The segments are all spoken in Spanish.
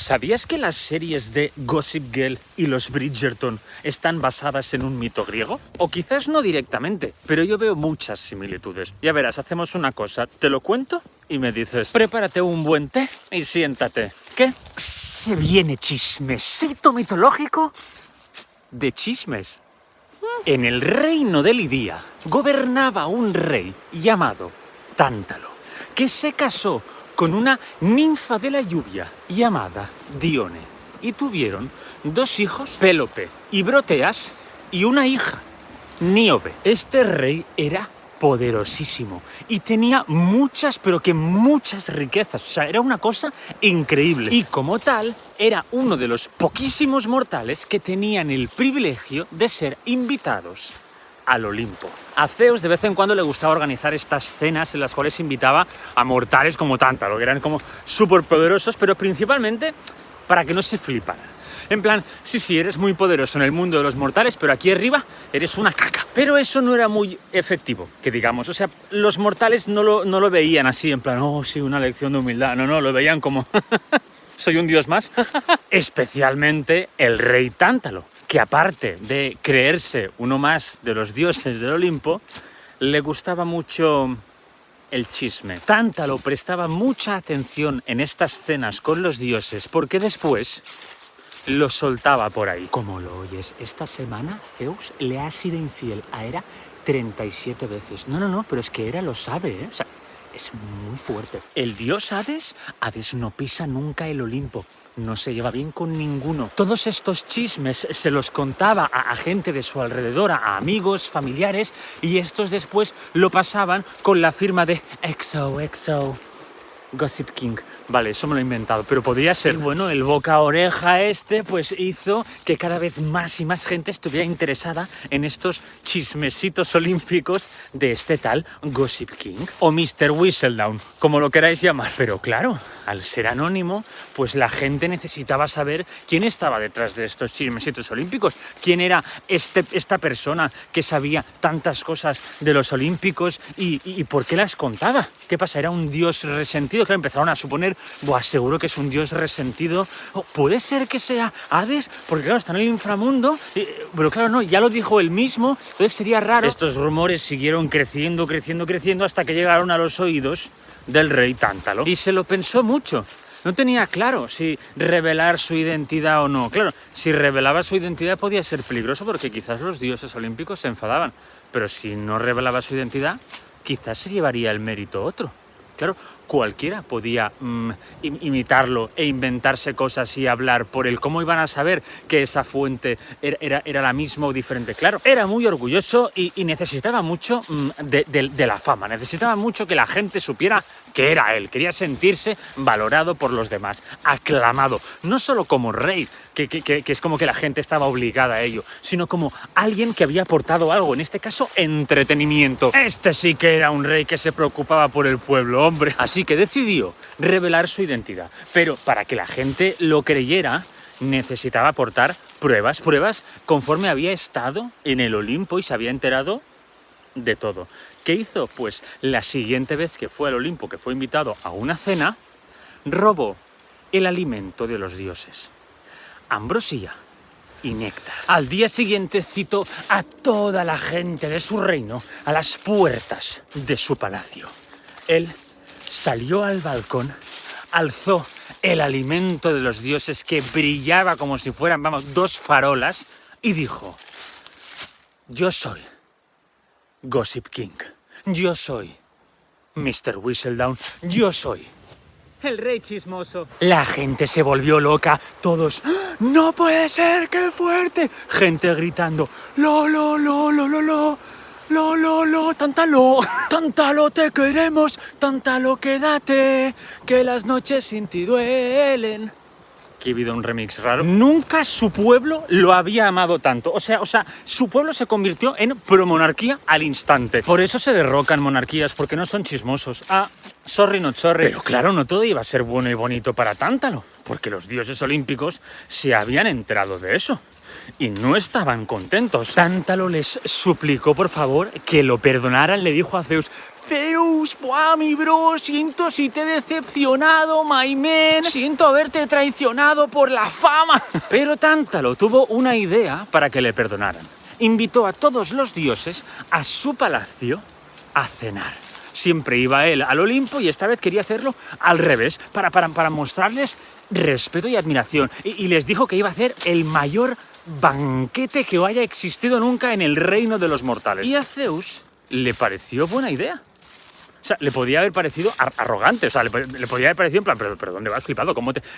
¿Sabías que las series de Gossip Girl y los Bridgerton están basadas en un mito griego? O quizás no directamente, pero yo veo muchas similitudes. Ya verás, hacemos una cosa, te lo cuento y me dices, prepárate un buen té y siéntate. ¿Qué? Se viene chismecito mitológico de chismes. En el reino de Lidia gobernaba un rey llamado Tántalo, que se casó con una ninfa de la lluvia llamada Dione, y tuvieron 2 hijos, Pélope y Broteas, y una hija, Níobe. Este rey era poderosísimo y tenía muchas, pero que muchas riquezas. O sea, era una cosa increíble. Y como tal, era uno de los poquísimos mortales que tenían el privilegio de ser invitados al Olimpo. A Zeus de vez en cuando le gustaba organizar estas cenas en las cuales invitaba a mortales como Tántalo, que eran como súper poderosos, pero principalmente para que no se fliparan. En plan, sí, eres muy poderoso en el mundo de los mortales, pero aquí arriba eres una caca. Pero eso no era muy efectivo, que digamos. O sea, los mortales no lo veían así, en plan, oh, sí, una lección de humildad. No, lo veían como, soy un dios más. Especialmente el rey Tántalo, que aparte de creerse uno más de los dioses del Olimpo, le gustaba mucho el chisme. Tántalo prestaba mucha atención en estas cenas con los dioses, porque después lo soltaba por ahí. Como lo oyes, esta semana Zeus le ha sido infiel a Hera 37 veces. No, pero es que Hera lo sabe, ¿eh? O sea, es muy fuerte. El dios Hades no pisa nunca el Olimpo. No se lleva bien con ninguno. Todos estos chismes se los contaba a gente de su alrededor, a amigos, familiares, y estos después lo pasaban con la firma de XOXO Gossip King. Vale, eso me lo he inventado, pero podría ser. Bueno, el boca a oreja pues hizo que cada vez más y más gente estuviera interesada en estos chismesitos olímpicos de este tal Gossip King o Mr. Whistledown, como lo queráis llamar. Pero claro, al ser anónimo, pues la gente necesitaba saber quién estaba detrás de estos chismesitos olímpicos, quién era esta persona que sabía tantas cosas de los olímpicos y por qué las contaba. ¿Qué pasa? ¿Era un dios resentido? Claro, empezaron a suponer, buah, seguro que es un dios resentido. ¿Puede ser que sea Hades? Porque claro, está en el inframundo. Pero claro, no, ya lo dijo él mismo. Entonces sería raro. Estos rumores siguieron creciendo hasta que llegaron a los oídos del rey Tántalo. Y se lo pensó mucho. No tenía claro si revelar su identidad o no. Claro, si revelaba su identidad podía ser peligroso porque quizás los dioses olímpicos se enfadaban. Pero si no revelaba su identidad, quizás se llevaría el mérito otro. Claro, cualquiera podía imitarlo e inventarse cosas y hablar por él. ¿Cómo iban a saber que esa fuente era la misma o diferente? Claro, era muy orgulloso y necesitaba mucho de la fama. Necesitaba mucho que la gente supiera que era él. Quería sentirse valorado por los demás, aclamado. No solo como rey, que es como que la gente estaba obligada a ello, sino como alguien que había aportado algo, en este caso, entretenimiento. Este sí que era un rey que se preocupaba por el pueblo, hombre. Así que decidió revelar su identidad. Pero para que la gente lo creyera, necesitaba aportar pruebas conforme había estado en el Olimpo y se había enterado de todo. ¿Qué hizo? Pues la siguiente vez que fue al Olimpo, que fue invitado a una cena, robó el alimento de los dioses: ambrosía y néctar. Al día siguiente citó a toda la gente de su reino a las puertas de su palacio. Él salió al balcón, alzó el alimento de los dioses que brillaba como si fueran, 2 farolas, y dijo: yo soy Gossip King, yo soy Mr. Whistledown, yo soy el rey chismoso. La gente se volvió loca, todos, ¡no puede ser, qué fuerte! Gente gritando, ¡lo, Tántalo! ¡Tántalo, te queremos! ¡Tántalo, quédate! Que las noches sin ti duelen. Aquí ha habido un remix raro. Nunca su pueblo lo había amado tanto. O sea, su pueblo se convirtió en promonarquía al instante. Por eso se derrocan monarquías, porque no son chismosos. Sorry, not sorry. Pero claro, no todo iba a ser bueno y bonito para Tántalo, porque los dioses olímpicos se habían enterado de eso y no estaban contentos. Tántalo les suplicó, por favor, que lo perdonaran. Le dijo a Zeus: Zeus, ¡buah, mi bro! Siento si te he decepcionado, my man. Siento haberte traicionado por la fama. Pero Tántalo tuvo una idea para que le perdonaran. Invitó a todos los dioses a su palacio a cenar. Siempre iba él al Olimpo y esta vez quería hacerlo al revés, para mostrarles respeto y admiración. Y les dijo que iba a hacer el mayor banquete que haya existido nunca en el reino de los mortales. Y a Zeus le pareció buena idea. O sea, le podía haber parecido arrogante, o sea, le podía haber parecido en plan, pero ¿dónde vas, flipado?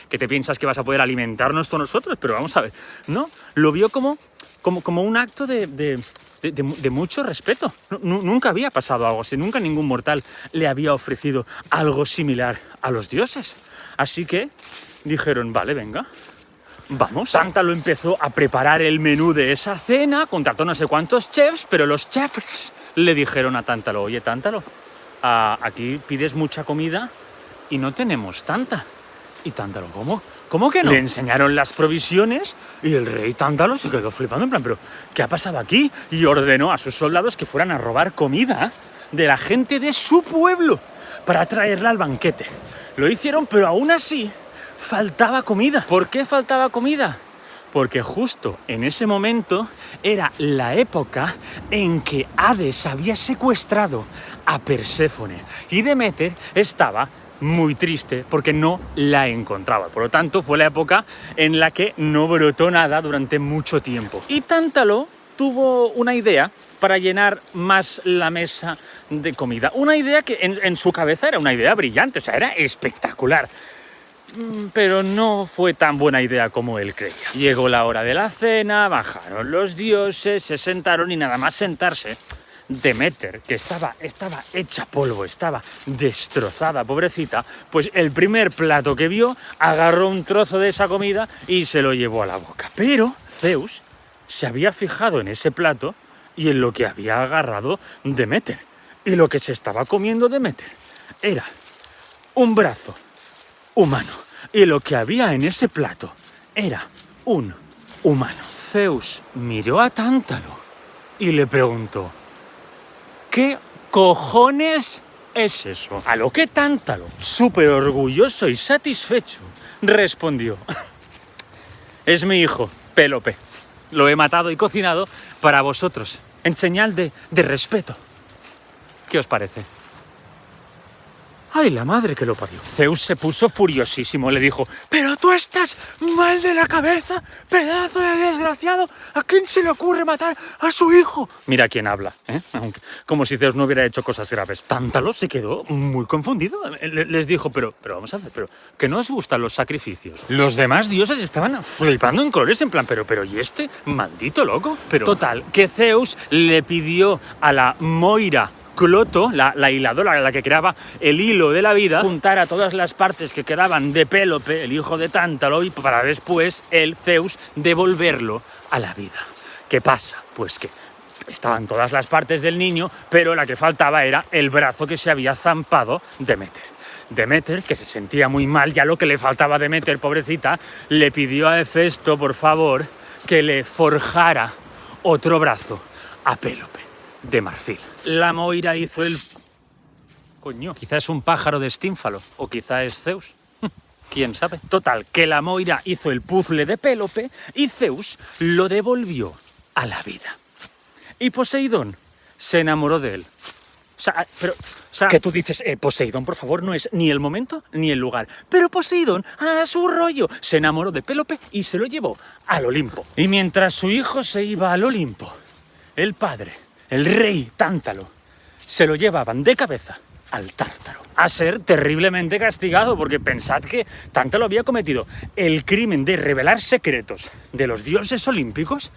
¿Qué te piensas que vas a poder alimentarnos todos nosotros? Pero vamos a ver, ¿no? Lo vio como un acto de mucho respeto. Nunca había pasado algo así, nunca ningún mortal le había ofrecido algo similar a los dioses. Así que dijeron, vale, venga, vamos. Tántalo empezó a preparar el menú de esa cena, contrató no sé cuántos chefs, pero los chefs le dijeron a Tántalo, oye, Tántalo, aquí pides mucha comida y no tenemos tanta. Y Tántalo, ¿cómo que no? Le enseñaron las provisiones y el rey Tántalo se quedó flipando en plan, ¿pero qué ha pasado aquí? Y ordenó a sus soldados que fueran a robar comida de la gente de su pueblo para traerla al banquete. Lo hicieron, pero aún así faltaba comida. ¿Por qué faltaba comida? Porque justo en ese momento era la época en que Hades había secuestrado a Perséfone y Deméter estaba muy triste porque no la encontraba. Por lo tanto, fue la época en la que no brotó nada durante mucho tiempo. Y Tántalo tuvo una idea para llenar más la mesa de comida. Una idea que en su cabeza era una idea brillante, o sea, era espectacular. Pero no fue tan buena idea como él creía. Llegó la hora de la cena, bajaron los dioses, se sentaron y nada más sentarse, Deméter, que estaba hecha polvo, estaba destrozada, pobrecita, pues el primer plato que vio, agarró un trozo de esa comida y se lo llevó a la boca. Pero Zeus se había fijado en ese plato y en lo que había agarrado Deméter. Y lo que se estaba comiendo Deméter era un brazo humano. Y lo que había en ese plato era un humano. Zeus miró a Tántalo y le preguntó, ¿qué cojones es eso? A lo que Tántalo, súper orgulloso y satisfecho, respondió, es mi hijo, Pélope. Lo he matado y cocinado para vosotros, en señal de respeto. ¿Qué os parece? ¡Ay, la madre que lo parió! Zeus se puso furiosísimo, le dijo, ¡pero tú estás mal de la cabeza, pedazo de desgraciado! ¿A quién se le ocurre matar a su hijo? Mira quién habla, ¿eh? Como si Zeus no hubiera hecho cosas graves. Tántalo se quedó muy confundido. Les dijo, pero vamos a ver, ¿que no os gustan los sacrificios? Los demás dioses estaban flipando en colores, en plan, pero ¿y este maldito loco? Pero total, que Zeus le pidió a la Moira Cloto, la hiladora, la que creaba el hilo de la vida, juntar a todas las partes que quedaban de Pélope, el hijo de Tántalo, y para después el Zeus devolverlo a la vida. ¿Qué pasa? Pues que estaban todas las partes del niño, pero la que faltaba era el brazo que se había zampado Deméter. Deméter, que se sentía muy mal, ya lo que le faltaba a Deméter, pobrecita, le pidió a Hefesto, por favor, que le forjara otro brazo a Pélope de marfil. La Moira hizo el... Coño, quizá es un pájaro de Stínfalo, o quizá es Zeus. ¿Quién sabe? Total, que la Moira hizo el puzzle de Pélope y Zeus lo devolvió a la vida. Y Poseidón se enamoró de él. O sea, que tú dices, Poseidón, por favor, no es ni el momento ni el lugar. Pero Poseidón, a su rollo, se enamoró de Pélope y se lo llevó al Olimpo. Y mientras su hijo se iba al Olimpo, el padre, el rey Tántalo, se lo llevaban de cabeza al Tártaro a ser terriblemente castigado, porque pensad que Tántalo había cometido el crimen de revelar secretos de los dioses olímpicos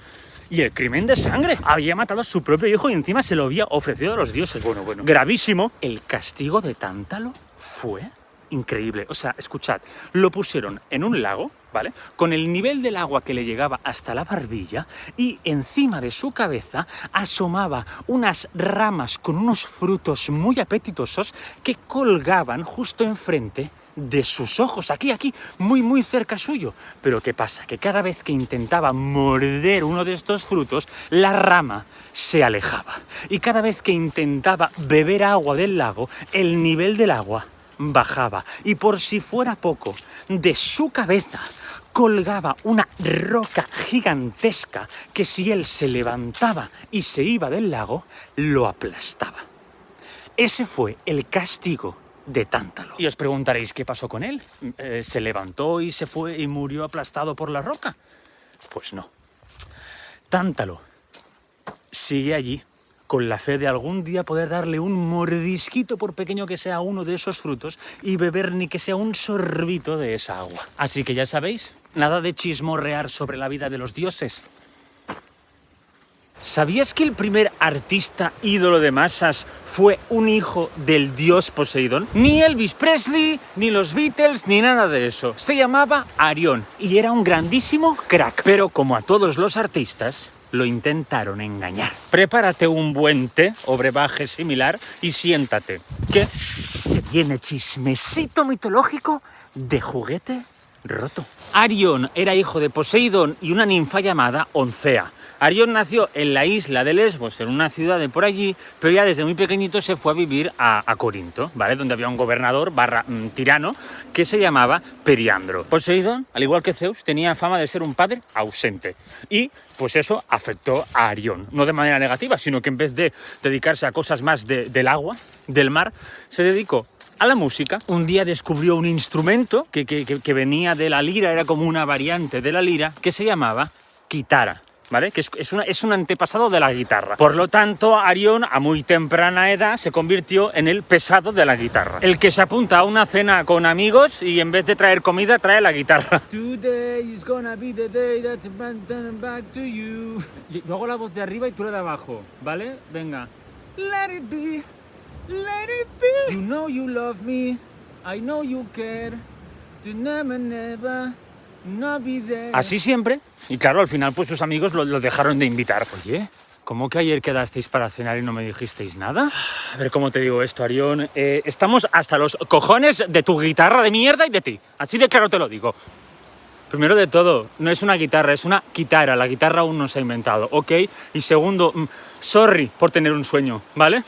y el crimen de sangre. Había matado a su propio hijo y encima se lo había ofrecido a los dioses. Bueno, gravísimo. El castigo de Tántalo fue increíble. O sea, escuchad, lo pusieron en un lago, ¿vale? Con el nivel del agua que le llegaba hasta la barbilla y encima de su cabeza asomaba unas ramas con unos frutos muy apetitosos que colgaban justo enfrente de sus ojos, aquí, muy cerca suyo. Pero ¿qué pasa? Que cada vez que intentaba morder uno de estos frutos, la rama se alejaba. Y cada vez que intentaba beber agua del lago, el nivel del agua bajaba. Y por si fuera poco, de su cabeza colgaba una roca gigantesca que si él se levantaba y se iba del lago, lo aplastaba. Ese fue el castigo de Tántalo. Y os preguntaréis, ¿qué pasó con él? ¿Se levantó y se fue y murió aplastado por la roca? Pues no. Tántalo sigue allí con la fe de algún día poder darle un mordisquito, por pequeño que sea, uno de esos frutos y beber ni que sea un sorbito de esa agua. Así que ya sabéis, nada de chismorrear sobre la vida de los dioses. ¿Sabías que el primer artista ídolo de masas fue un hijo del dios Poseidón? Ni Elvis Presley, ni los Beatles, ni nada de eso. Se llamaba Arión y era un grandísimo crack. Pero como a todos los artistas, lo intentaron engañar. Prepárate un buen té o brebaje similar y siéntate, que se viene chismecito mitológico de juguete roto. Arión era hijo de Poseidón y una ninfa llamada Oncea. Arión nació en la isla de Lesbos, en una ciudad de por allí, pero ya desde muy pequeñito se fue a vivir a Corinto, ¿vale? Donde había un gobernador tirano que se llamaba Periandro. Poseidón, al igual que Zeus, tenía fama de ser un padre ausente. Y pues eso afectó a Arión, no de manera negativa, sino que en vez de dedicarse a cosas más del agua, del mar, se dedicó a la música. Un día descubrió un instrumento que venía de la lira, era como una variante de la lira, que se llamaba quitara, ¿vale? Que es un antepasado de la guitarra. Por lo tanto, Arión, a muy temprana edad, se convirtió en el pesado de la guitarra. El que se apunta a una cena con amigos y en vez de traer comida, trae la guitarra. Today is gonna be the day that I'm turning back to you. Yo hago la voz de arriba y tú la de abajo, ¿vale? Venga. Let it be, let it be. You know you love me, I know you care. To never, never. No be there. Así siempre. Y claro, al final pues sus amigos lo dejaron de invitar. Oye, ¿cómo que ayer quedasteis para cenar y no me dijisteis nada? A ver, ¿cómo te digo esto, Arión? Estamos hasta los cojones de tu guitarra de mierda y de ti. Así de claro te lo digo. Primero de todo, no es una guitarra, es una quitara. La guitarra aún no se ha inventado, ¿ok? Y segundo, sorry por tener un sueño, ¿vale?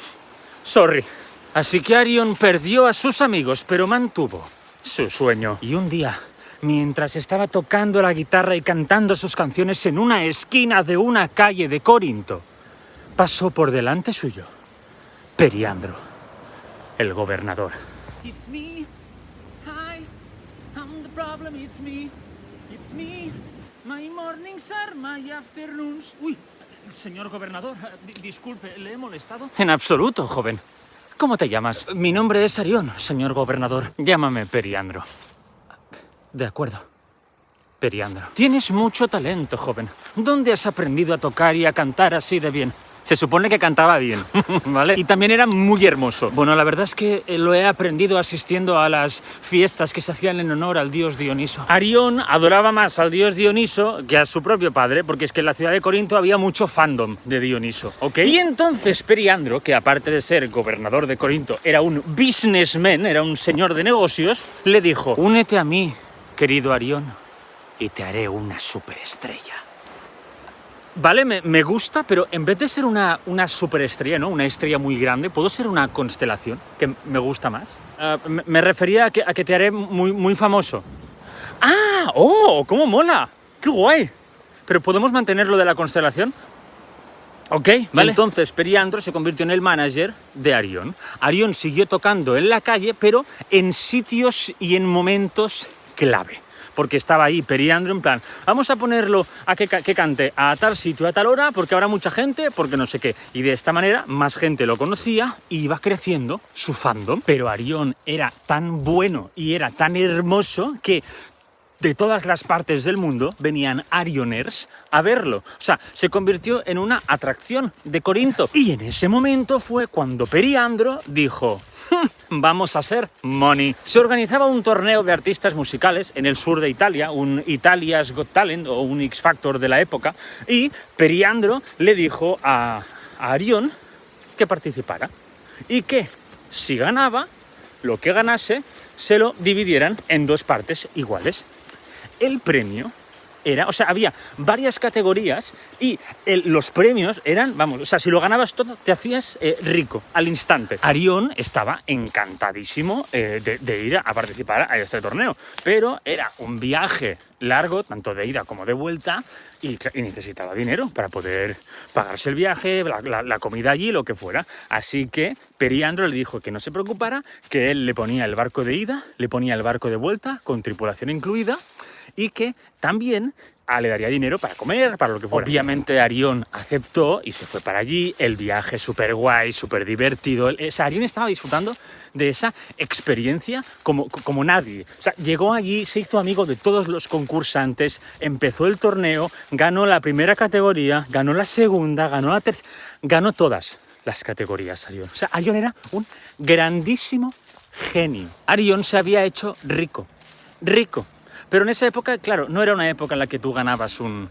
Sorry. Así que Arión perdió a sus amigos, pero mantuvo su sueño. Y un día, mientras estaba tocando la guitarra y cantando sus canciones en una esquina de una calle de Corinto, pasó por delante suyo Periandro, el gobernador. It's me. Hi. I'm the problem. It's me. It's me. My mornings are my afternoons. Uy, señor gobernador, disculpe, ¿le he molestado? En absoluto, joven. ¿Cómo te llamas? Mi nombre es Arión, señor gobernador. Llámame Periandro. De acuerdo. Periandro. Tienes mucho talento, joven. ¿Dónde has aprendido a tocar y a cantar así de bien? Se supone que cantaba bien, ¿vale? Y también era muy hermoso. Bueno, la verdad es que lo he aprendido asistiendo a las fiestas que se hacían en honor al dios Dioniso. Arión adoraba más al dios Dioniso que a su propio padre, porque es que en la ciudad de Corinto había mucho fandom de Dioniso, ¿ok? Y entonces Periandro, que aparte de ser gobernador de Corinto, era un businessman, era un señor de negocios, le dijo: únete a mí, querido Arión, y te haré una superestrella. Vale, me gusta, pero en vez de ser una superestrella, ¿no? Una estrella muy grande, ¿puedo ser una constelación? Que me gusta más. Me refería a que te haré muy famoso. ¡Ah! ¡Oh! ¡Cómo mola! ¡Qué guay! ¿Pero podemos mantener lo de la constelación? Ok, vale. Entonces Periandro se convirtió en el manager de Arión. Arión siguió tocando en la calle, pero en sitios y en momentos clave. Porque estaba ahí Periandro en plan, vamos a ponerlo a que cante a tal sitio, a tal hora, porque habrá mucha gente, porque no sé qué. Y de esta manera más gente lo conocía y iba creciendo su fandom. Pero Arión era tan bueno y era tan hermoso que de todas las partes del mundo venían arioners a verlo. O sea, se convirtió en una atracción de Corinto. Y en ese momento fue cuando Periandro dijo: vamos a hacer money. Se organizaba un torneo de artistas musicales en el sur de Italia, un Italia's Got Talent o un X Factor de la época, y Periandro le dijo a Arión que participara y que si ganaba, lo que ganase se lo dividieran en 2 partes iguales. El premio era, o sea, había varias categorías y los premios eran, vamos, o sea, si lo ganabas todo, te hacías rico al instante. Arión estaba encantadísimo de ir a participar a este torneo, pero era un viaje largo, tanto de ida como de vuelta, y necesitaba dinero para poder pagarse el viaje, la comida allí, lo que fuera. Así que Periandro le dijo que no se preocupara, que él le ponía el barco de ida, le ponía el barco de vuelta, con tripulación incluida, y que también le daría dinero para comer, para lo que fuera. Obviamente Arión aceptó y se fue para allí, el viaje súper guay, súper divertido. Arión estaba disfrutando de esa experiencia como nadie. O sea, llegó allí, se hizo amigo de todos los concursantes, empezó el torneo, ganó la primera categoría, ganó la segunda, ganó la tercera, ganó todas las categorías Arión. O sea, Arión era un grandísimo genio. Arión se había hecho rico. Pero en esa época, claro, no era una época en la que tú ganabas un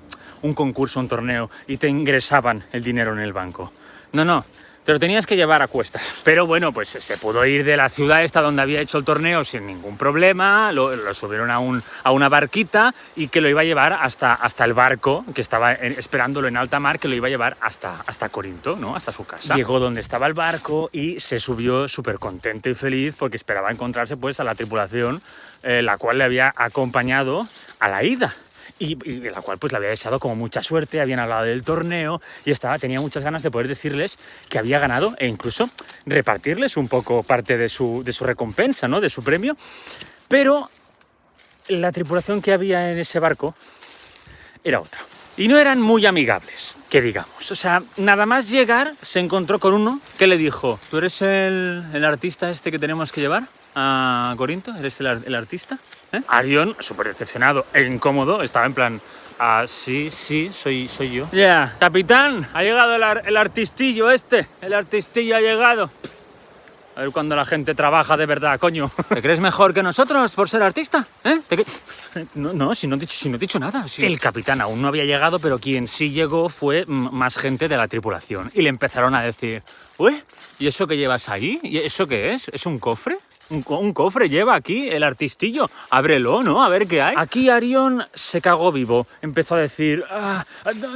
concurso, un torneo y te ingresaban el dinero en el banco. No, te lo tenías que llevar a cuestas. Pero bueno, pues se pudo ir de la ciudad esta donde había hecho el torneo sin ningún problema, lo subieron a una barquita y que lo iba a llevar hasta el barco que estaba esperándolo en alta mar, que lo iba a llevar hasta Corinto, ¿no? Hasta su casa. Llegó donde estaba el barco y se subió súper contento y feliz porque esperaba encontrarse pues a la tripulación la cual le había acompañado a la ida. Y la cual pues le había deseado como mucha suerte, habían hablado del torneo y tenía muchas ganas de poder decirles que había ganado e incluso repartirles un poco parte de su recompensa, ¿no? De su premio. Pero la tripulación que había en ese barco era otra. Y no eran muy amigables, que digamos. O sea, nada más llegar se encontró con uno que le dijo: ¿tú eres el artista este que tenemos que llevar a Corinto? ¿Eres el artista? Arión, súper decepcionado e incómodo, estaba en plan: sí, soy yo. Ya, capitán, ha llegado el artistillo este, el artistillo ha llegado. A ver cuando la gente trabaja de verdad, coño. ¿Te crees mejor que nosotros por ser artista? No, si no he dicho nada. Sí. El capitán aún no había llegado, pero quien sí llegó fue más gente de la tripulación. Y le empezaron a decir: uy, ¿y eso que llevas ahí? ¿Y eso qué es? ¿Es un cofre? Un cofre lleva aquí el artistillo. Ábrelo, ¿no? A ver qué hay. Aquí Arión se cagó vivo. Empezó a decir: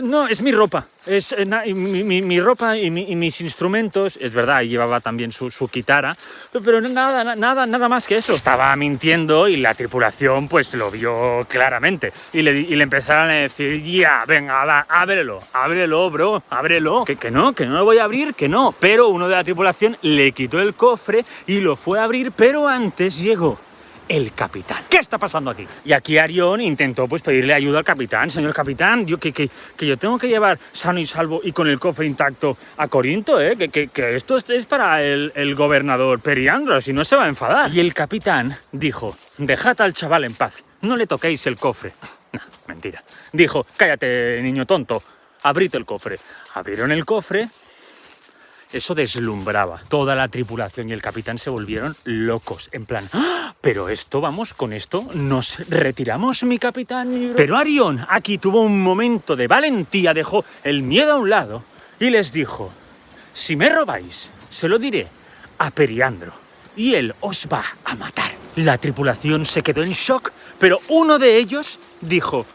no, es mi ropa. Es mi ropa y mis instrumentos. Es verdad, y llevaba también su guitarra. Pero nada más que eso. Estaba mintiendo y la tripulación pues lo vio claramente. Y le empezaron a decir: ya, venga, va, ábrelo, bro, ábrelo. Que no lo voy a abrir, que no. Pero uno de la tripulación le quitó el cofre y lo fue a abrir. Pero antes llegó el capitán. ¿Qué está pasando aquí? Y aquí Arión intentó pues pedirle ayuda al capitán. Señor capitán, que yo tengo que llevar sano y salvo y con el cofre intacto a Corinto, que esto es para el gobernador Periandro, si no se va a enfadar. Y el capitán dijo: dejad al chaval en paz, no le toquéis el cofre. No, mentira. Dijo: cállate, niño tonto, abrid el cofre. Abrieron el cofre. Eso deslumbraba. Toda la tripulación y el capitán se volvieron locos. En plan: ¡ah! Pero esto, vamos, con esto nos retiramos, mi capitán. Pero Arión aquí tuvo un momento de valentía, dejó el miedo a un lado y les dijo: si me robáis, se lo diré a Periandro y él os va a matar. La tripulación se quedó en shock, pero uno de ellos dijo: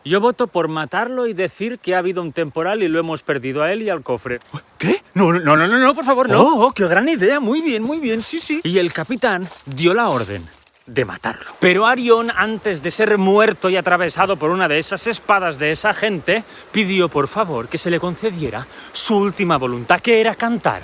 yo voto por matarlo y decir que ha habido un temporal y lo hemos perdido a él y al cofre. ¿Qué? No, por favor, no. Oh, qué gran idea, muy bien, sí. Y el capitán dio la orden de matarlo. Pero Arión, antes de ser muerto y atravesado por una de esas espadas de esa gente, pidió por favor que se le concediera su última voluntad, que era cantar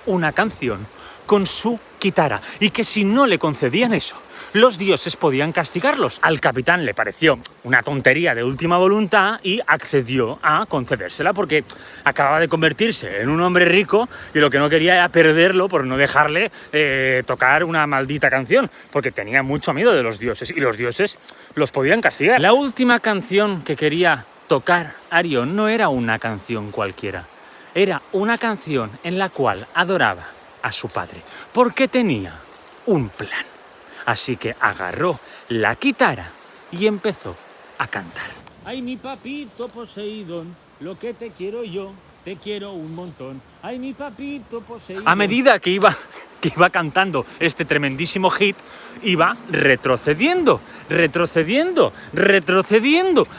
una canción con su guitarra, y que si no le concedían eso, los dioses podían castigarlos. Al capitán le pareció una tontería de última voluntad y accedió a concedérsela porque acababa de convertirse en un hombre rico y lo que no quería era perderlo por no dejarle tocar una maldita canción, porque tenía mucho miedo de los dioses y los dioses los podían castigar. La última canción que quería tocar Arión no era una canción cualquiera, era una canción en la cual adoraba a su padre, porque tenía un plan. Así que agarró la guitarra y empezó a cantar. Ay, mi papito Poseidón, lo que te quiero yo, te quiero un montón. Ay, mi papito Poseidón. A medida que iba que iba cantando este tremendísimo hit, iba retrocediendo,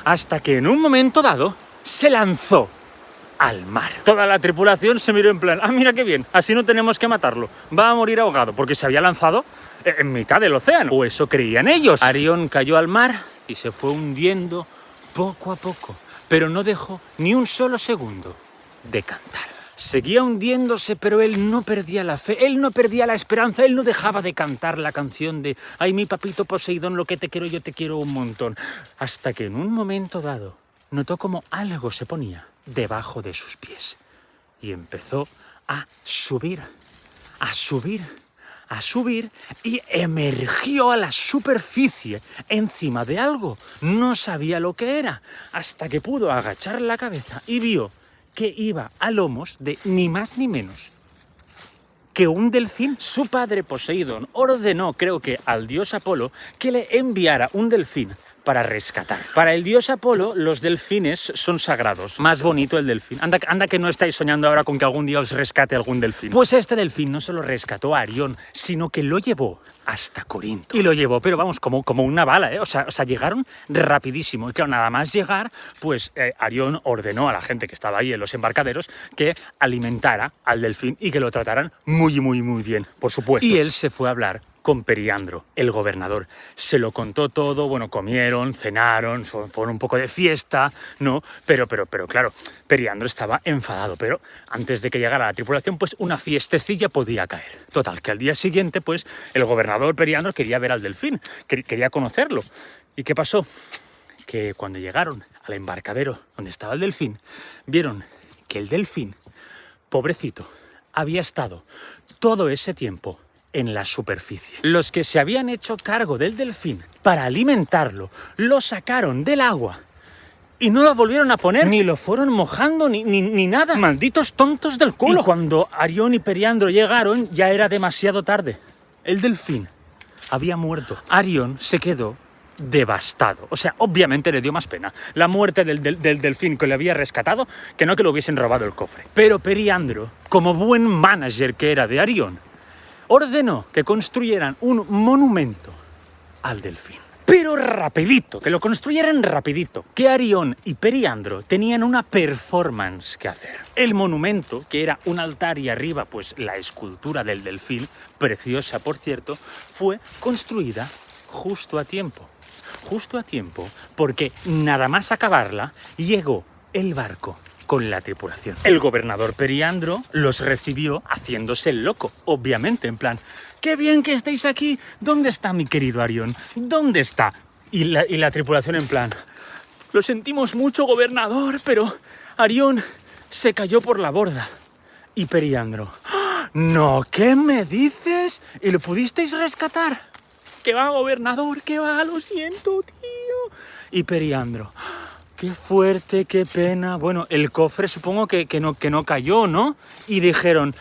hasta que en un momento dado se lanzó al mar. Toda la tripulación se miró en plan, ah, mira qué bien, así no tenemos que matarlo, va a morir ahogado, porque se había lanzado en mitad del océano, o eso creían ellos. Arión cayó al mar y se fue hundiendo poco a poco, pero no dejó ni un solo segundo de cantar. Seguía hundiéndose, pero él no perdía la fe, él no perdía la esperanza, él no dejaba de cantar la canción de ay, mi papito Poseidón, lo que te quiero, yo te quiero un montón. Hasta que en un momento dado notó como algo se ponía debajo de sus pies y empezó a subir y emergió a la superficie encima de algo. No sabía lo que era, hasta que pudo agachar la cabeza y vio que iba a lomos de ni más ni menos que un delfín. Su padre Poseidón ordenó, creo que al dios Apolo, que le enviara un delfín para rescatar. Para el dios Apolo, los delfines son sagrados. Más bonito el delfín. Anda que no estáis soñando ahora con que algún día os rescate algún delfín. Pues este delfín no solo rescató a Arión, sino que lo llevó hasta Corinto. Y lo llevó, pero vamos, como una bala, ¿eh? O sea, llegaron rapidísimo. Y claro, nada más llegar, pues Arión ordenó a la gente que estaba ahí en los embarcaderos que alimentara al delfín y que lo trataran muy, muy, muy bien, por supuesto. Y él se fue a hablar con Periandro, el gobernador. Se lo contó todo, bueno, comieron, cenaron, fueron un poco de fiesta, ¿no? Pero claro, Periandro estaba enfadado, pero antes de que llegara la tripulación, pues una fiestecilla podía caer. Total, que al día siguiente, pues el gobernador Periandro quería ver al delfín, quería conocerlo. ¿Y qué pasó? Que cuando llegaron al embarcadero donde estaba el delfín, vieron que el delfín, pobrecito, había estado todo ese tiempo en la superficie. Los que se habían hecho cargo del delfín para alimentarlo, lo sacaron del agua y no lo volvieron a poner, ni lo fueron mojando, ni nada. Malditos tontos del culo. Y cuando Arión y Periandro llegaron, ya era demasiado tarde. El delfín había muerto. Arión se quedó devastado. O sea, obviamente le dio más pena la muerte del delfín que le había rescatado que no que le hubiesen robado el cofre. Pero Periandro, como buen manager que era de Arión, ordenó que construyeran un monumento al delfín. Pero rapidito, que lo construyeran rapidito, que Arión y Periandro tenían una performance que hacer. El monumento, que era un altar y arriba pues la escultura del delfín, preciosa por cierto, fue construida justo a tiempo, porque nada más acabarla llegó el barco con la tripulación. El gobernador Periandro los recibió haciéndose el loco, obviamente, en plan, ¡qué bien que estéis aquí! ¿Dónde está mi querido Arión? ¿Dónde está? Y la tripulación en plan, lo sentimos mucho, gobernador, pero Arión se cayó por la borda. Y Periandro, ¡no! ¿Qué me dices? ¿Y lo pudisteis rescatar? ¿Qué va, gobernador? ¿Qué va? Lo siento, tío. Y Periandro, qué fuerte, qué pena. Bueno, el cofre supongo que no cayó, ¿no? Y dijeron,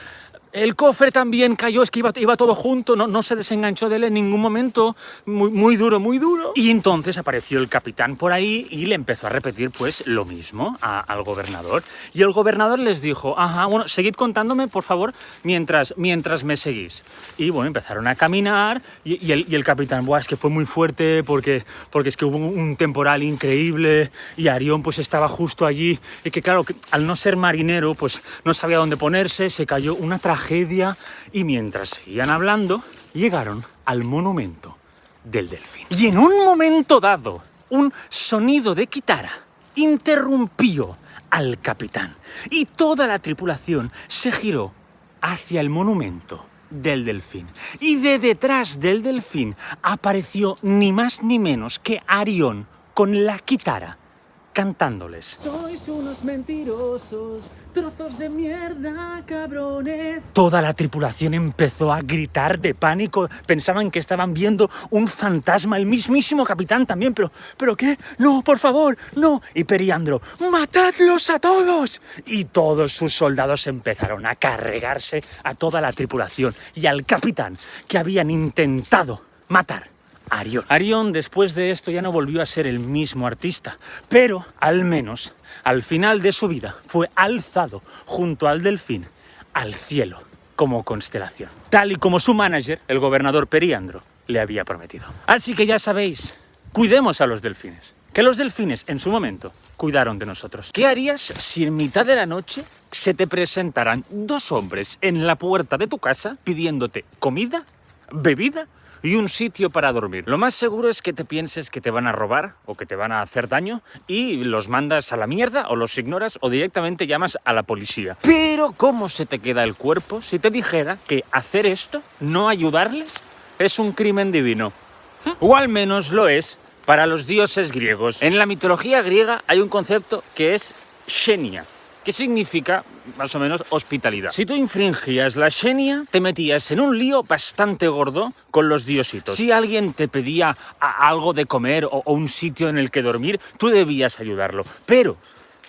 el cofre también cayó, es que iba todo junto, no se desenganchó de él en ningún momento, muy duro, muy duro. Y entonces apareció el capitán por ahí y le empezó a repetir pues lo mismo al gobernador. Y el gobernador les dijo, ajá, bueno, seguid contándome, por favor, mientras me seguís. Y bueno, empezaron a caminar y el capitán, buah, es que fue muy fuerte porque es que hubo un temporal increíble y Arión pues estaba justo allí y que claro, que, al no ser marinero pues no sabía dónde ponerse, se cayó una tragedia y mientras seguían hablando llegaron al monumento del delfín. Y en un momento dado, un sonido de kitara interrumpió al capitán y toda la tripulación se giró hacia el monumento del delfín. Y de detrás del delfín apareció ni más ni menos que Arión con la kitara cantándoles. Sois unos mentirosos, trozos de mierda, cabrones. Toda la tripulación empezó a gritar de pánico. Pensaban que estaban viendo un fantasma, el mismísimo capitán también. ¿Pero qué? No, por favor, no. Y Periandro, ¡matadlos a todos! Y todos sus soldados empezaron a cargarse a toda la tripulación y al capitán que habían intentado matar. Arión después de esto ya no volvió a ser el mismo artista, pero al menos al final de su vida fue alzado junto al delfín al cielo como constelación, tal y como su manager, el gobernador Periandro, le había prometido. Así que ya sabéis, cuidemos a los delfines. Que los delfines, en su momento, cuidaron de nosotros. ¿Qué harías si en mitad de la noche se te presentaran dos hombres en la puerta de tu casa pidiéndote comida, bebida y un sitio para dormir? Lo más seguro es que te pienses que te van a robar o que te van a hacer daño y los mandas a la mierda o los ignoras o directamente llamas a la policía. Pero ¿cómo se te queda el cuerpo si te dijera que hacer esto, no ayudarles, es un crimen divino? O al menos lo es para los dioses griegos. En la mitología griega hay un concepto que es xenia, que significa, más o menos, hospitalidad. Si tú infringías la xenia, te metías en un lío bastante gordo con los diositos. Si alguien te pedía algo de comer o un sitio en el que dormir, tú debías ayudarlo. Pero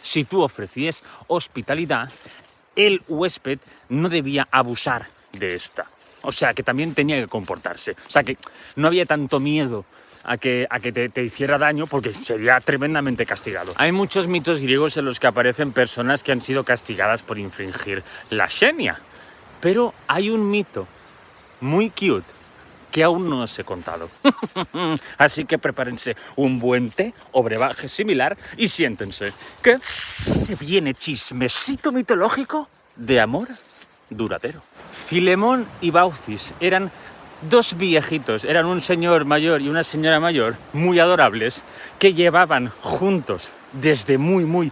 si tú ofrecías hospitalidad, el huésped no debía abusar de esta. O sea, que también tenía que comportarse. O sea, que no había tanto miedo a que te hiciera daño porque sería tremendamente castigado. Hay muchos mitos griegos en los que aparecen personas que han sido castigadas por infringir la xenia. Pero hay un mito muy cute que aún no os he contado. Así que prepárense un buen té o brebaje similar y siéntense, que se viene chismecito mitológico de amor duradero. Filemón y Baucis eran dos viejitos, eran un señor mayor y una señora mayor, muy adorables, que llevaban juntos desde muy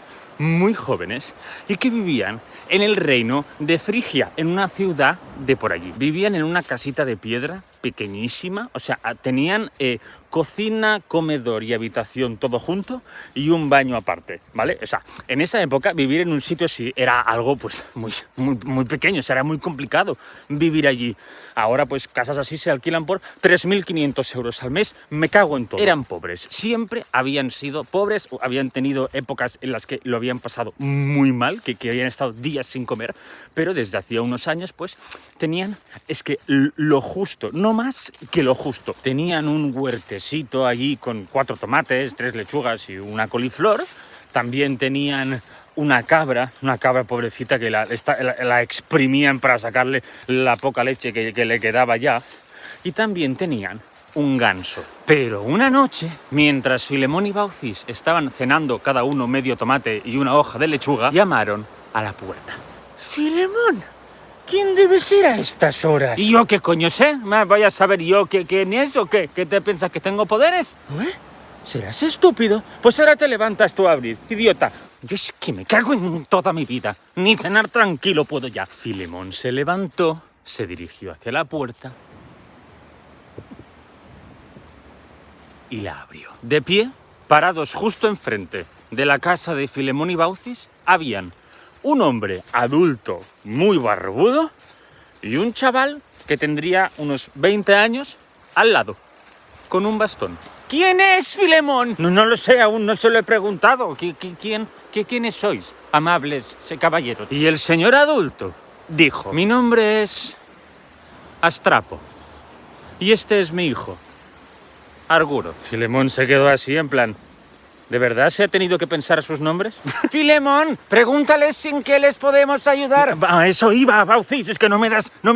jóvenes y que vivían en el reino de Frigia, en una ciudad de por allí. Vivían en una casita de piedra pequeñísima, o sea, tenían cocina, comedor y habitación todo junto y un baño aparte, ¿vale? O sea, en esa época vivir en un sitio así era algo pues muy pequeño, o sea, era muy complicado vivir allí. Ahora pues casas así se alquilan por 3.500 euros al mes, me cago en todo. Eran pobres, siempre habían sido pobres, habían tenido épocas en las que lo habían pasado muy mal, que habían estado días sin comer, pero desde hacía unos años pues tenían, es que lo justo, no más que lo justo. Tenían un huertecito allí con 4 tomates, 3 lechugas y una coliflor. También tenían una cabra pobrecita que la exprimían para sacarle la poca leche que le quedaba ya. Y también tenían un ganso. Pero una noche, mientras Filemón y Baucis estaban cenando cada uno medio tomate y una hoja de lechuga, llamaron a la puerta. ¡Filemón! ¿Quién debe ser a estas horas? ¿Y yo qué coño sé? ¿Vaya a saber yo quién es o qué? ¿Qué te piensas, que tengo poderes? ¿Eh? ¿Serás estúpido? Pues ahora te levantas tú a abrir, idiota. Yo es que me cago en toda mi vida. Ni cenar tranquilo puedo ya. Filemón se levantó, se dirigió hacia la puerta y la abrió. De pie, parados justo enfrente de la casa de Filemón y Baucis, habían un hombre adulto muy barbudo y un chaval que tendría unos 20 años al lado, con un bastón. ¿Quién es Filemón? No lo sé, aún no se lo he preguntado. ¿Quiénes sois, amables caballeros? Y el señor adulto dijo: mi nombre es Astrapo y este es mi hijo, Arguro. Filemón se quedó así en plan: ¿de verdad se ha tenido que pensar sus nombres? Filemón, pregúntales en qué les podemos ayudar. A eso iba, Baucis, es que no me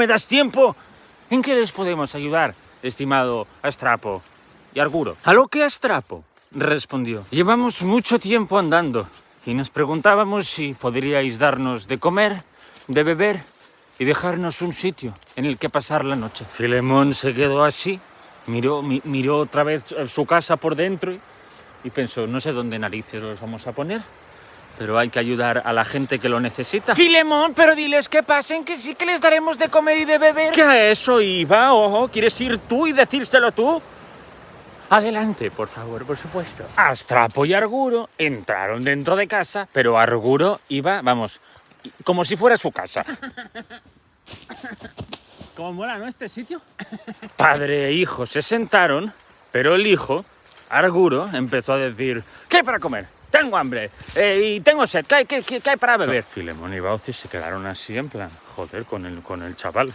das tiempo. ¿En qué les podemos ayudar, estimado Astrapo y Arguro? A lo que Astrapo respondió: llevamos mucho tiempo andando y nos preguntábamos si podríais darnos de comer, de beber y dejarnos un sitio en el que pasar la noche. Filemón se quedó así, miró otra vez su casa por dentro y pensó: no sé dónde narices los vamos a poner, pero hay que ayudar a la gente que lo necesita. Filemón, pero diles que pasen, que sí que les daremos de comer y de beber. ¿Qué a eso iba? Ojo, ¿quieres ir tú y decírselo tú? Adelante, por favor, por supuesto. Astrapo y Arguro entraron dentro de casa, pero Arguro iba, vamos, como si fuera su casa. ¿Cómo mola, no, este sitio? Padre e hijo se sentaron, pero el hijo, Arguro, empezó a decir: ¿qué hay para comer? Tengo hambre y tengo sed. ¿Qué hay para beber? Filemón y Baucis se quedaron así en plan: joder, con el chaval.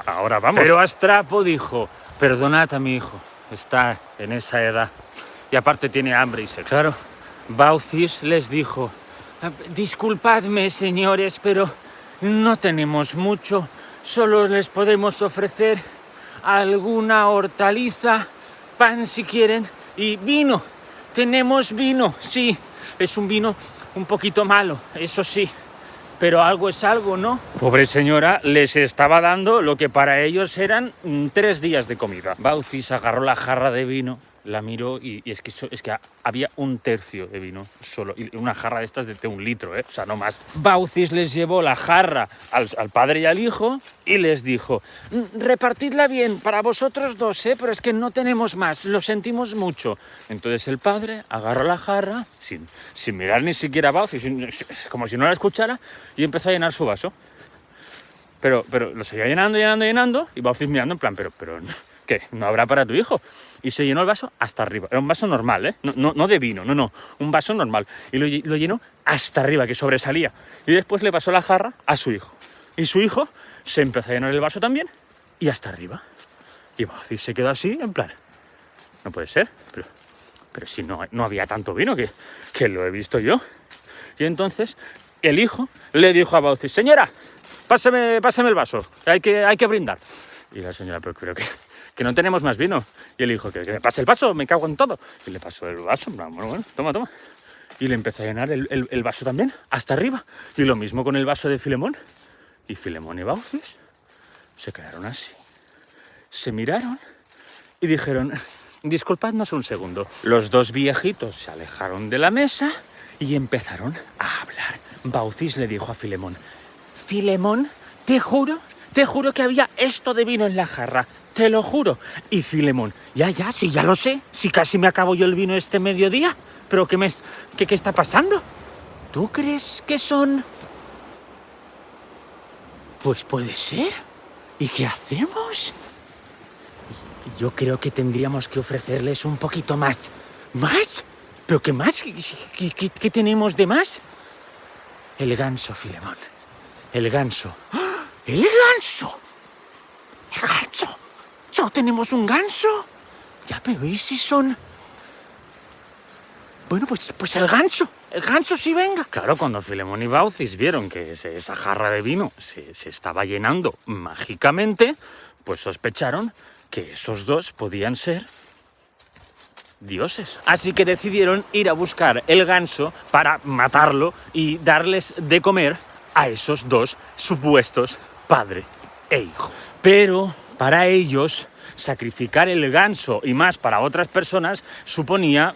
Ahora vamos. Pero Astrapo dijo: perdonad a mi hijo, está en esa edad y aparte tiene hambre y sed. Claro, Baucis les dijo: disculpadme, señores, pero no tenemos mucho. solo les podemos ofrecer alguna hortaliza, pan si quieren, y vino. Tenemos vino, sí, es un vino un poquito malo, eso sí, pero algo es algo, ¿no? Pobre señora, les estaba dando lo que para ellos eran 3 días de comida. Baucis agarró la jarra de vino, la miró y es que había 1/3 de vino solo, y una jarra de estas de 1 litro, o sea, no más. Baucis les llevó la jarra al padre y al hijo y les dijo: repartidla bien para vosotros dos, pero es que no tenemos más, lo sentimos mucho. Entonces el padre agarró la jarra sin mirar ni siquiera a Baucis, como si no la escuchara, y empezó a llenar su vaso. Pero lo seguía llenando, y Baucis mirando en plan, pero ¿qué? ¿No habrá para tu hijo? Y se llenó el vaso hasta arriba. Era un vaso normal, no de vino, no, un vaso normal. Y lo llenó hasta arriba, que sobresalía. Y después le pasó la jarra a su hijo. Y su hijo se empezó a llenar el vaso también y hasta arriba. Y Baucis se quedó así, en plan, no puede ser, pero si no había tanto vino, que lo he visto yo. Y entonces el hijo le dijo a Baucis: señora, pásame el vaso, hay que brindar. Y la señora: pero que no tenemos más vino. Y el hijo: que me pase el vaso, me cago en todo. Y le pasó el vaso, bueno, toma. Y le empezó a llenar el vaso también, hasta arriba. Y lo mismo con el vaso de Filemón. Y Filemón y Baucis se quedaron así. Se miraron y dijeron: disculpadnos un segundo. Los dos viejitos se alejaron de la mesa y empezaron a hablar. Baucis le dijo a Filemón: Filemón, te juro que había esto de vino en la jarra, te lo juro. Y Filemón: ya, sí, ya lo sé, si casi me acabo yo el vino este mediodía, pero ¿qué está pasando? ¿Tú crees que son...? Pues puede ser. ¿Y qué hacemos? Yo creo que tendríamos que ofrecerles un poquito más. ¿Más? ¿Pero qué más? ¿Qué tenemos de más? El ganso, Filemón. El ganso. ¡Ah! ¡El ganso! ¡El ganso! ¿Ya tenemos un ganso? Ya, pero ¿y si son...? Bueno, pues el ganso. El ganso sí, venga. Claro, cuando Filemón y Baucis vieron que esa jarra de vino se estaba llenando mágicamente, pues sospecharon que esos dos podían ser dioses. Así que decidieron ir a buscar el ganso para matarlo y darles de comer a esos dos supuestos padre e hijo. Pero para ellos, sacrificar el ganso y más para otras personas suponía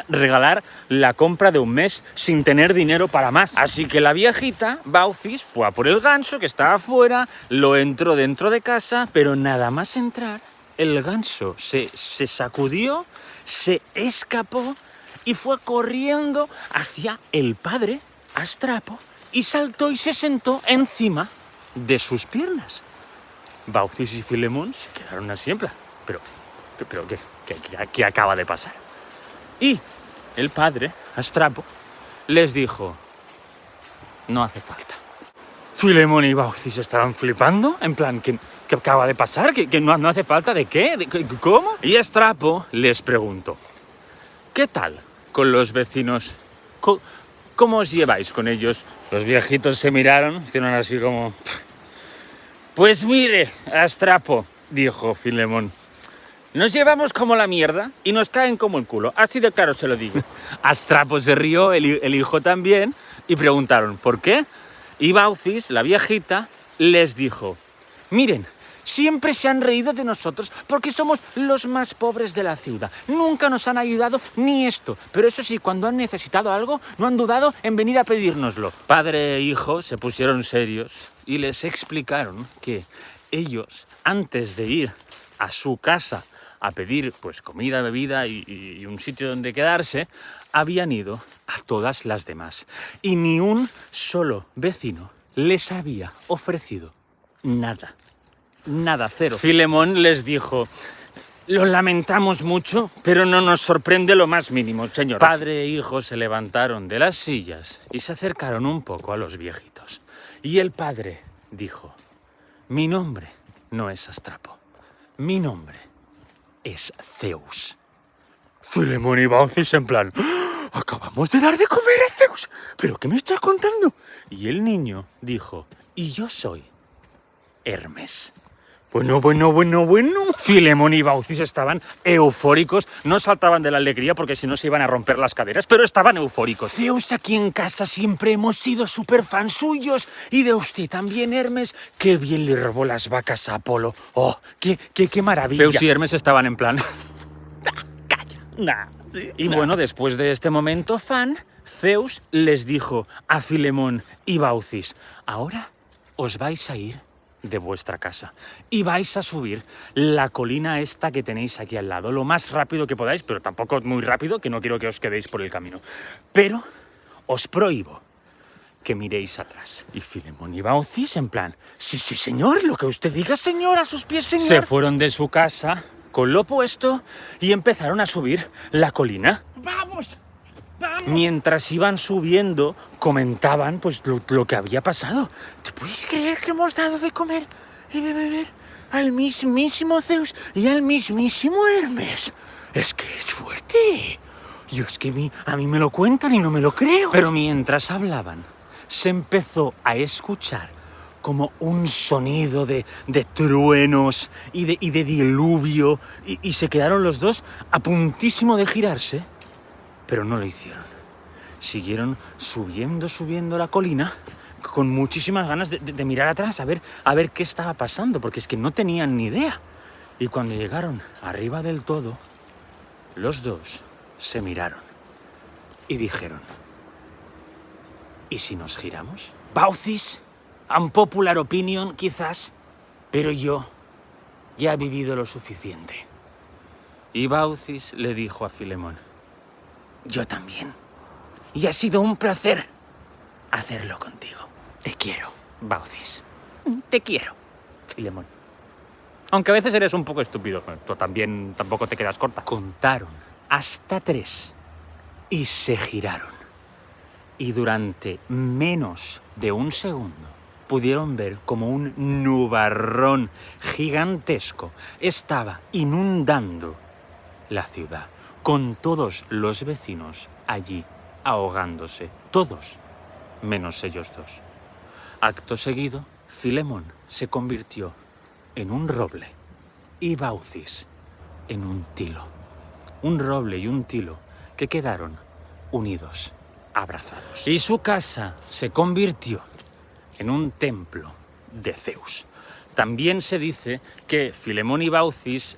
regalar la compra de un mes sin tener dinero para más. Así que la viejita, Baucis, fue a por el ganso que estaba afuera, lo entró dentro de casa, pero nada más entrar, el ganso se sacudió, se escapó y fue corriendo hacia el padre, Astrapo, y saltó y se sentó encima de sus piernas. Baucis y Filemón se quedaron así en plan, pero ¿qué acaba de pasar? Y el padre, Astrapo, les dijo: no hace falta. Filemón y Baucis estaban flipando, en plan, ¿qué acaba de pasar? ¿Que no hace falta? ¿De qué? ¿Cómo? Y Astrapo les preguntó: ¿qué tal con los vecinos? ¿Cómo os lleváis con ellos? Los viejitos se miraron, hicieron así como... Pues mire, Astrapo, dijo Filemón, nos llevamos como la mierda y nos caen como el culo, así de claro se lo digo. Astrapo se rió, el hijo también, y preguntaron: ¿por qué? Y Baucis, la viejita, les dijo: miren, siempre se han reído de nosotros porque somos los más pobres de la ciudad. Nunca nos han ayudado ni esto. Pero eso sí, cuando han necesitado algo, no han dudado en venir a pedírnoslo. Padre e hijo se pusieron serios y les explicaron que ellos, antes de ir a su casa a pedir pues comida, bebida y un sitio donde quedarse, habían ido a todas las demás. Y ni un solo vecino les había ofrecido nada. Nada, cero. Filemón les dijo: lo lamentamos mucho, pero no nos sorprende lo más mínimo, señor. Padre e hijo se levantaron de las sillas y se acercaron un poco a los viejitos. Y el padre dijo: mi nombre no es Astrapo, mi nombre es Zeus. Filemón y Baucis en plan: acabamos de dar de comer a Zeus, ¿pero qué me estás contando? Y el niño dijo: y yo soy Hermes. Bueno. Filemón y Baucis estaban eufóricos, no saltaban de la alegría porque si no se iban a romper las caderas, pero estaban eufóricos. Zeus, aquí en casa siempre hemos sido súper fans suyos, y de usted también, Hermes. Qué bien le robó las vacas a Apolo. Oh, qué maravilla. Zeus y Hermes estaban en plan... Calla. Y bueno, después de este momento fan, Zeus les dijo a Filemón y Baucis: ahora os vais a ir de vuestra casa y vais a subir la colina esta que tenéis aquí al lado, lo más rápido que podáis, pero tampoco muy rápido, que no quiero que os quedéis por el camino. Pero os prohíbo que miréis atrás. Y Filemón y Baucis en plan: sí, señor, lo que usted diga, señor, a sus pies, señor. Se fueron de su casa con lo puesto y empezaron a subir la colina. ¡Vamos! Mientras iban subiendo, comentaban pues lo que había pasado. ¿Te puedes creer que hemos dado de comer y de beber al mismísimo Zeus y al mismísimo Hermes? Es que es fuerte. Y es que a mí me lo cuentan y no me lo creo. Pero mientras hablaban, se empezó a escuchar como un sonido de truenos y de diluvio, y se quedaron los dos a puntísimo de girarse, pero no lo hicieron. Siguieron subiendo la colina con muchísimas ganas de mirar atrás, a ver qué estaba pasando, porque es que no tenían ni idea. Y cuando llegaron arriba del todo, los dos se miraron y dijeron: ¿y si nos giramos? Baucis, unpopular opinion quizás, pero yo ya he vivido lo suficiente. Y Baucis le dijo a Filemón: yo también. Y ha sido un placer hacerlo contigo. Te quiero, Baucis. Te quiero, Filemón. Aunque a veces eres un poco estúpido. Tú también tampoco te quedas corta. Contaron hasta 3 y se giraron. Y durante menos de un segundo pudieron ver como un nubarrón gigantesco estaba inundando la ciudad, con todos los vecinos allí ahogándose, todos, menos ellos dos. Acto seguido, Filemón se convirtió en un roble y Baucis en un tilo. Un roble y un tilo que quedaron unidos, abrazados. Y su casa se convirtió en un templo de Zeus. También se dice que Filemón y Baucis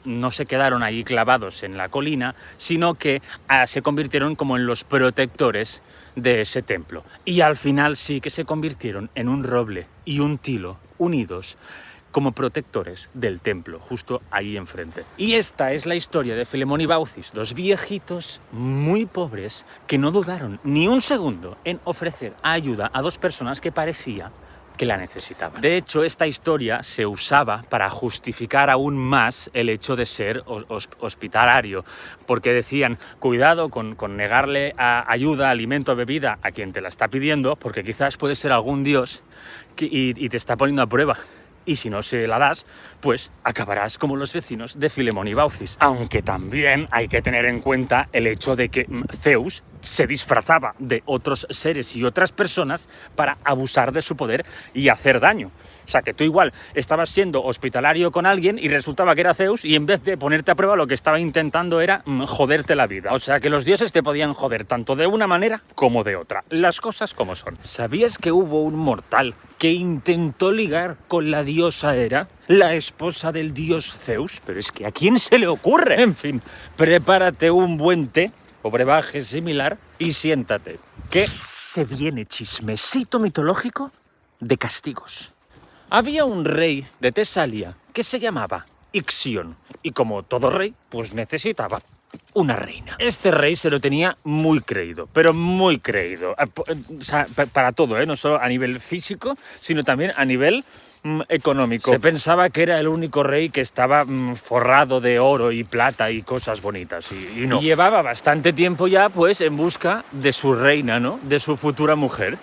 no se quedaron ahí clavados en la colina, sino que se convirtieron como en los protectores de ese templo. Y al final sí que se convirtieron en un roble y un tilo unidos como protectores del templo, justo ahí enfrente. Y esta es la historia de Filemón y Baucis, dos viejitos muy pobres que no dudaron ni un segundo en ofrecer ayuda a dos personas que parecía que la necesitaban. De hecho, esta historia se usaba para justificar aún más el hecho de ser hospitalario, porque decían: cuidado con negarle ayuda, alimento, bebida a quien te la está pidiendo, porque quizás puede ser algún dios y te está poniendo a prueba. Y si no se la das, pues acabarás como los vecinos de Filemón y Baucis. Aunque también hay que tener en cuenta el hecho de que Zeus se disfrazaba de otros seres y otras personas para abusar de su poder y hacer daño. O sea, que tú igual estabas siendo hospitalario con alguien y resultaba que era Zeus, y en vez de ponerte a prueba lo que estaba intentando era joderte la vida. O sea, que los dioses te podían joder tanto de una manera como de otra. Las cosas como son. ¿Sabías que hubo un mortal que intentó ligar con la diosa Hera, la esposa del dios Zeus? Pero es que ¿a quién se le ocurre? En fin, prepárate un buen té o brebaje similar y siéntate, que se viene chismecito mitológico de castigos. Había un rey de Tesalia que se llamaba Ixión, y como todo rey, pues necesitaba una reina. Este rey se lo tenía muy creído, pero muy creído. O sea, para todo, no solo a nivel físico, sino también a nivel económico. Se pensaba que era el único rey que estaba forrado de oro y plata y cosas bonitas, y no. Y llevaba bastante tiempo ya, pues, en busca de su reina, ¿no? De su futura mujer.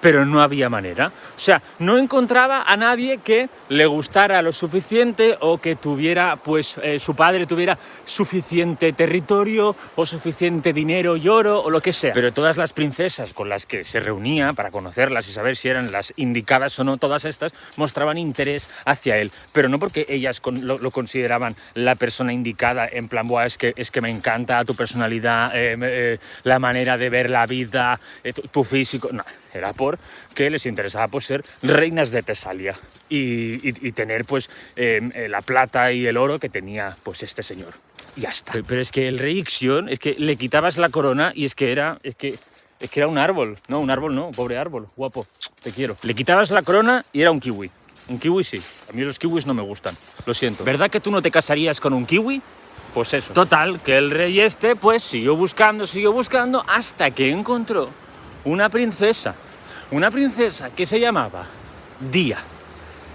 pero no había manera. O sea, no encontraba a nadie que le gustara lo suficiente o que tuviera, pues, su padre tuviera suficiente territorio o suficiente dinero y oro o lo que sea. Pero todas las princesas con las que se reunía para conocerlas y saber si eran las indicadas o no, todas estas mostraban interés hacia él, pero no porque ellas lo consideraban la persona indicada, en plan, buah, es que me encanta tu personalidad, la manera de ver la vida, tu físico. No, era porque les interesaba, pues, ser reinas de Tesalia y tener, pues, la plata y el oro que tenía, pues, este señor. Y ya está. Pero es que el rey Ixión, es que le quitabas la corona y es que era un árbol. No, un árbol no, pobre árbol, guapo, te quiero. Le quitabas la corona y era un kiwi. Un kiwi sí. A mí los kiwis no me gustan, lo siento. ¿Verdad que tú no te casarías con un kiwi? Pues eso. Total, que el rey este, pues, siguió buscando, hasta que encontró una princesa que se llamaba Día.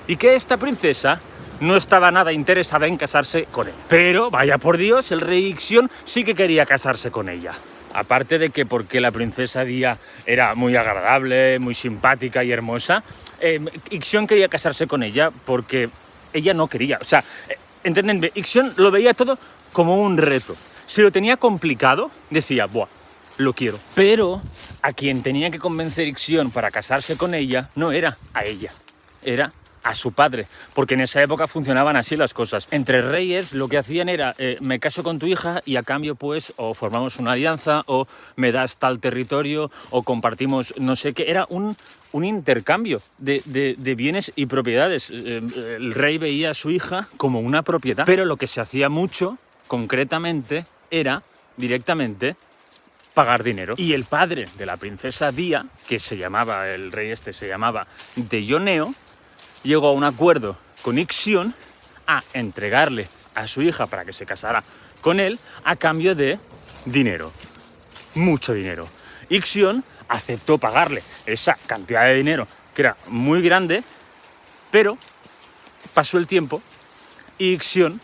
Y que esta princesa no estaba nada interesada en casarse con él. Pero, vaya por Dios, el rey Ixión sí que quería casarse con ella. Aparte de que porque la princesa Día era muy agradable, muy simpática y hermosa, Ixión quería casarse con ella porque ella no quería. O sea, entendedme, Ixión lo veía todo como un reto. Si lo tenía complicado, decía, buah, lo quiero. Pero a quien tenía que convencer Ixión para casarse con ella no era a ella, era a su padre, porque en esa época funcionaban así las cosas. Entre reyes lo que hacían era, me caso con tu hija y a cambio, pues, o formamos una alianza, o me das tal territorio, o compartimos no sé qué. Era un intercambio de bienes y propiedades. El rey veía a su hija como una propiedad, pero lo que se hacía mucho, concretamente, era directamente pagar dinero. Y el padre de la princesa Día, que se llamaba, el rey este se llamaba Deioneo, llegó a un acuerdo con Ixión a entregarle a su hija para que se casara con él a cambio de dinero, mucho dinero. Ixión aceptó pagarle esa cantidad de dinero, que era muy grande, pero pasó el tiempo y Ixión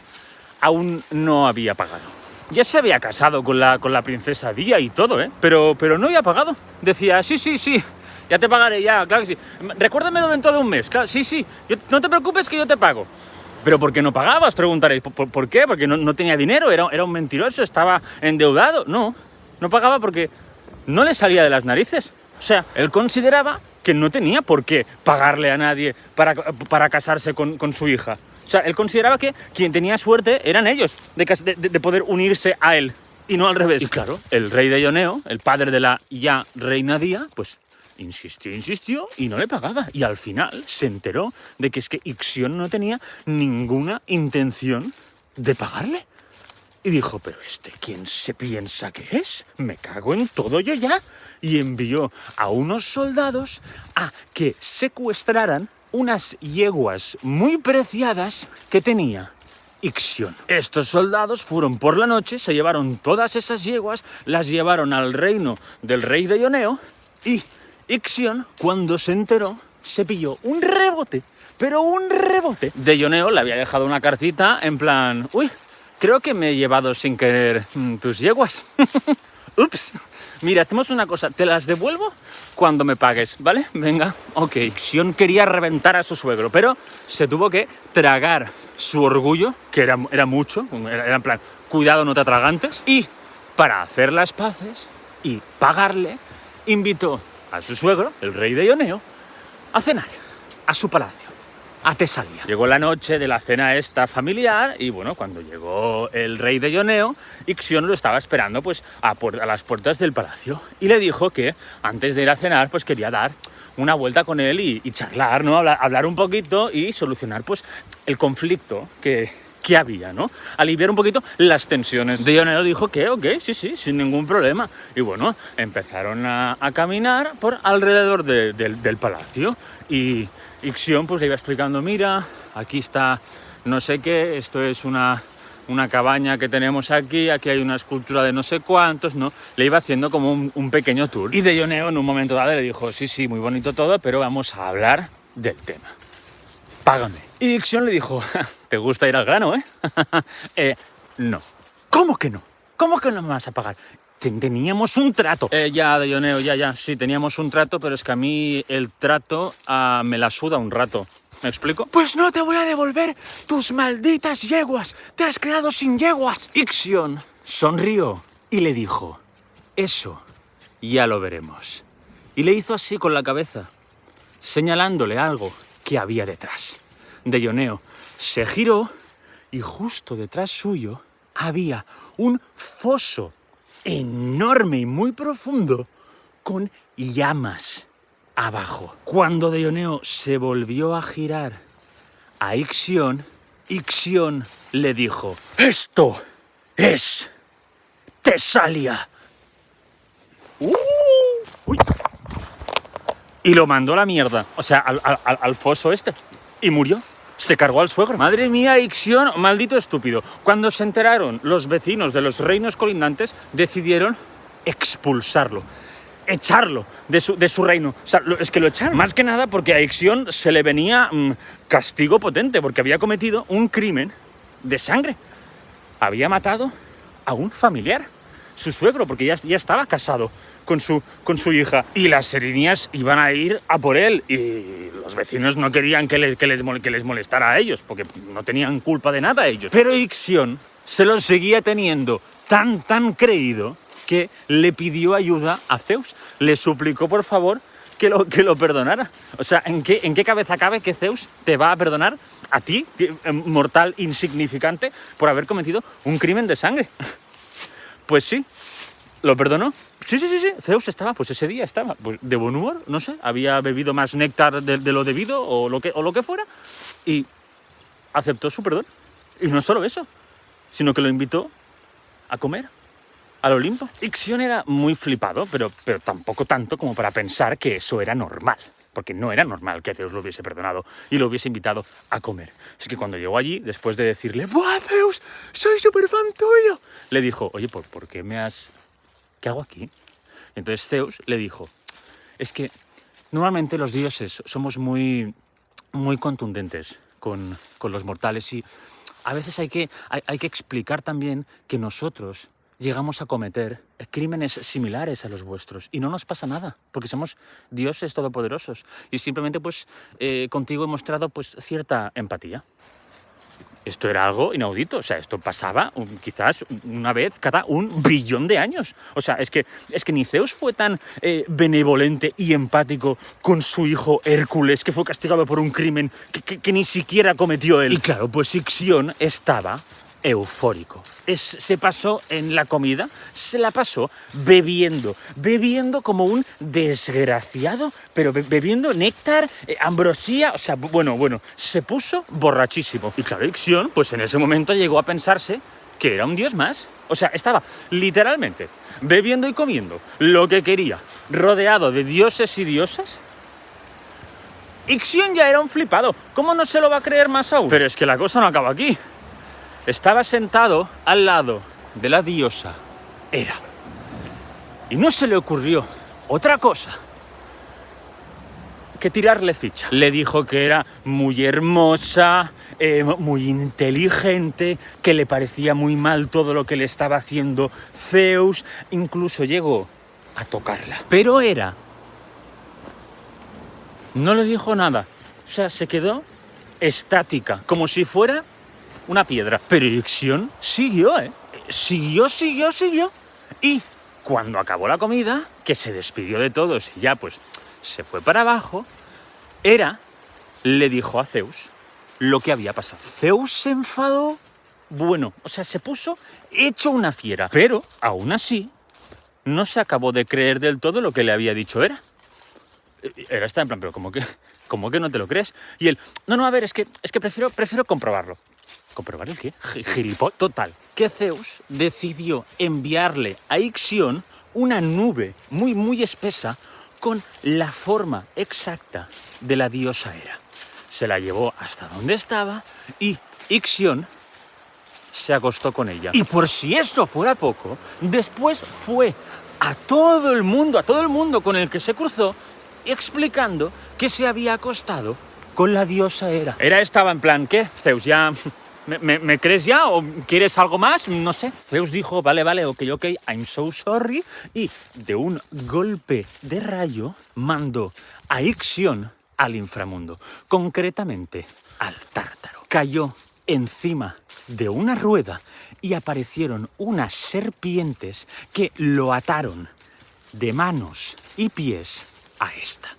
aún no había pagado. Ya se había casado con la princesa Día y todo, pero no había pagado. Decía, sí, ya te pagaré, ya, claro que sí. Recuérdamelo dentro de un mes, claro, sí, no te preocupes que yo te pago. ¿Pero por qué no pagabas? Preguntaréis. ¿Por qué? Porque no tenía dinero, era un mentiroso, estaba endeudado. No pagaba porque no le salía de las narices. O sea, él consideraba que no tenía por qué pagarle a nadie para casarse con su hija. O sea, él consideraba que quien tenía suerte eran ellos, de poder unirse a él, y no al revés. Y claro, el rey Deioneo, el padre de la ya reina Día, pues insistió y no le pagaba. Y al final se enteró de que es que Ixión no tenía ninguna intención de pagarle. Y dijo, pero ¿quién se piensa que es? Me cago en todo yo ya. Y envió a unos soldados a que secuestraran unas yeguas muy preciadas que tenía Ixión. Estos soldados fueron por la noche, se llevaron todas esas yeguas, las llevaron al reino del rey Deioneo y Ixión, cuando se enteró, se pilló un rebote, pero un rebote. Deioneo le había dejado una cartita en plan, uy, creo que me he llevado sin querer tus yeguas. Ups. Mira, hacemos una cosa, te las devuelvo cuando me pagues, ¿vale? Venga, ok. Ixión quería reventar a su suegro, pero se tuvo que tragar su orgullo, que era mucho, era en plan, cuidado, no te atragantes, y para hacer las paces y pagarle, invitó a su suegro, el rey Deioneo, a cenar a su palacio, a Tesalia. Llegó la noche de la cena esta familiar y bueno, cuando llegó el rey Deioneo, Ixión lo estaba esperando pues a las puertas del palacio y le dijo que antes de ir a cenar pues quería dar una vuelta con él y charlar, ¿no? Hablar un poquito y solucionar pues el conflicto que había, ¿no? Aliviar un poquito las tensiones. Deioneo dijo que ok, sí, sin ningún problema. Y bueno, empezaron a caminar por alrededor del palacio y Ixión pues le iba explicando, mira, aquí está no sé qué, esto es una cabaña que tenemos aquí hay una escultura de no sé cuántos, ¿no? Le iba haciendo como un pequeño tour. Y Deioneo en un momento dado le dijo, sí, muy bonito todo, pero vamos a hablar del tema. Págame. Y Ixión le dijo, ¿te gusta ir al grano, No. ¿Cómo que no? ¿Cómo que no me vas a pagar? Teníamos un trato. Ya, Dioneo, ya. Sí, teníamos un trato, pero es que a mí el trato me la suda un rato. ¿Me explico? Pues no te voy a devolver tus malditas yeguas. Te has quedado sin yeguas. Ixion sonrió y le dijo, eso ya lo veremos. Y le hizo así con la cabeza, señalándole algo que había detrás. Dioneo se giró y justo detrás suyo había un foso enorme y muy profundo con llamas abajo. Cuando Dioneo se volvió a girar a Ixion, Ixion le dijo, esto es Tesalia. Uy. Y lo mandó a la mierda, o sea, al foso este, y murió. Se cargó al suegro. Madre mía, Ixion, maldito estúpido. Cuando se enteraron los vecinos de los reinos colindantes, decidieron expulsarlo, echarlo de su reino. O sea, es que lo echaron. Más que nada porque a Ixion se le venía castigo potente, porque había cometido un crimen de sangre. Había matado a un familiar, su suegro, porque ya estaba casado con su hija. Y las serinias iban a ir a por él. Y los vecinos no querían que les molestara a ellos, porque no tenían culpa de nada ellos. Pero Ixion se lo seguía teniendo tan creído que le pidió ayuda a Zeus. Le suplicó, por favor, que lo perdonara. O sea, ¿en qué cabeza cabe que Zeus te va a perdonar a ti, mortal insignificante, por haber cometido un crimen de sangre? Pues sí, lo perdonó. Sí. Zeus estaba, pues ese día estaba de buen humor, no sé, había bebido más néctar de lo debido o lo que fuera, y aceptó su perdón. Y no solo eso, sino que lo invitó a comer al Olimpo. Ixion era muy flipado, pero tampoco tanto como para pensar que eso era normal. Porque no era normal que Zeus lo hubiese perdonado y lo hubiese invitado a comer. Es que cuando llegó allí, después de decirle, ¡buah, Zeus! ¡Soy súper fan tuyo! Le dijo, oye, ¿por qué me has...? ¿Qué hago aquí? Entonces Zeus le dijo, es que normalmente los dioses somos muy contundentes con los mortales y a veces hay que explicar también que nosotros llegamos a cometer crímenes similares a los vuestros y no nos pasa nada, porque somos dioses todopoderosos y simplemente pues contigo he mostrado pues cierta empatía. Esto era algo inaudito, o sea, esto pasaba quizás una vez cada 1 billón de años. O sea, es que ni Zeus fue tan benevolente y empático con su hijo Hércules, que fue castigado por un crimen que ni siquiera cometió él. Y claro, pues Ixion estaba eufórico. Se pasó en la comida, se la pasó bebiendo como un desgraciado, pero bebiendo néctar, ambrosía, o sea, bueno, se puso borrachísimo. Y claro, Ixion, pues en ese momento llegó a pensarse que era un dios más. O sea, estaba literalmente bebiendo y comiendo lo que quería, rodeado de dioses y diosas. Ixion ya era un flipado. ¿Cómo no se lo va a creer más aún? Pero es que la cosa no acaba aquí. Estaba sentado al lado de la diosa Hera. Y no se le ocurrió otra cosa que tirarle ficha. Le dijo que era muy hermosa, muy inteligente, que le parecía muy mal todo lo que le estaba haciendo Zeus. Incluso llegó a tocarla. Pero Hera no le dijo nada. O sea, se quedó estática, como si fuera una piedra. Pero Ixion siguió, Siguió. Y cuando acabó la comida, que se despidió de todos y ya pues se fue para abajo, Hera le dijo a Zeus lo que había pasado. Zeus se enfadó. Bueno, o sea, se puso hecho una fiera. Pero, aún así, no se acabó de creer del todo lo que le había dicho Hera. Hera está en plan, pero ¿cómo que no te lo crees? Y él, no, a ver, es que prefiero comprobarlo. ¿Comprobar el qué? Gilipollas. Total, que Zeus decidió enviarle a Ixion una nube muy espesa con la forma exacta de la diosa Hera. Se la llevó hasta donde estaba y Ixion se acostó con ella. Y por si esto fuera poco, después fue a todo el mundo con el que se cruzó, explicando que se había acostado con la diosa Hera. Hera estaba en plan, ¿qué? Zeus, ya ¿Me crees ya o quieres algo más? No sé. Zeus dijo, vale, ok, I'm so sorry. Y de un golpe de rayo mandó a Ixión al inframundo, concretamente al Tártaro. Cayó encima de una rueda y aparecieron unas serpientes que lo ataron de manos y pies a esta.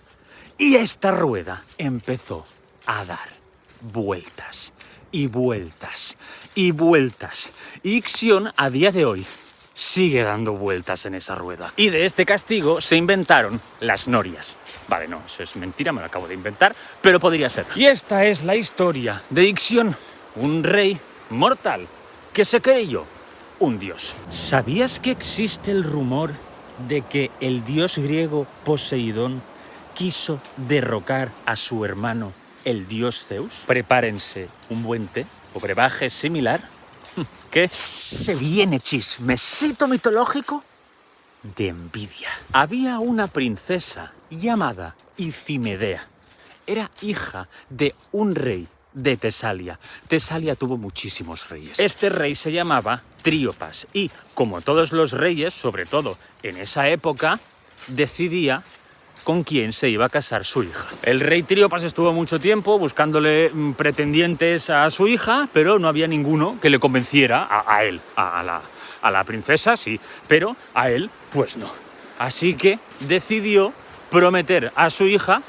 Y esta rueda empezó a dar vueltas y vueltas y vueltas. Y Ixión a día de hoy sigue dando vueltas en esa rueda. Y de este castigo se inventaron las norias. Vale, no, eso es mentira, me lo acabo de inventar, pero podría ser. Y esta es la historia de Ixión, un rey mortal que se creyó un dios. ¿Sabías que existe el rumor de que el dios griego Poseidón quiso derrocar a su hermano, el dios Zeus? Prepárense un buen té o brebaje similar, que se viene chismecito mitológico de envidia. Había una princesa llamada Ifimedea. Era hija de un rey de Tesalia. Tesalia tuvo muchísimos reyes. Este rey se llamaba Tríopas y, como todos los reyes, sobre todo en esa época, decidía con quién se iba a casar su hija. El rey Tríopas estuvo mucho tiempo buscándole pretendientes a su hija, pero no había ninguno que le convenciera a él. A la princesa sí, pero a él pues no. Así que decidió prometer a su hija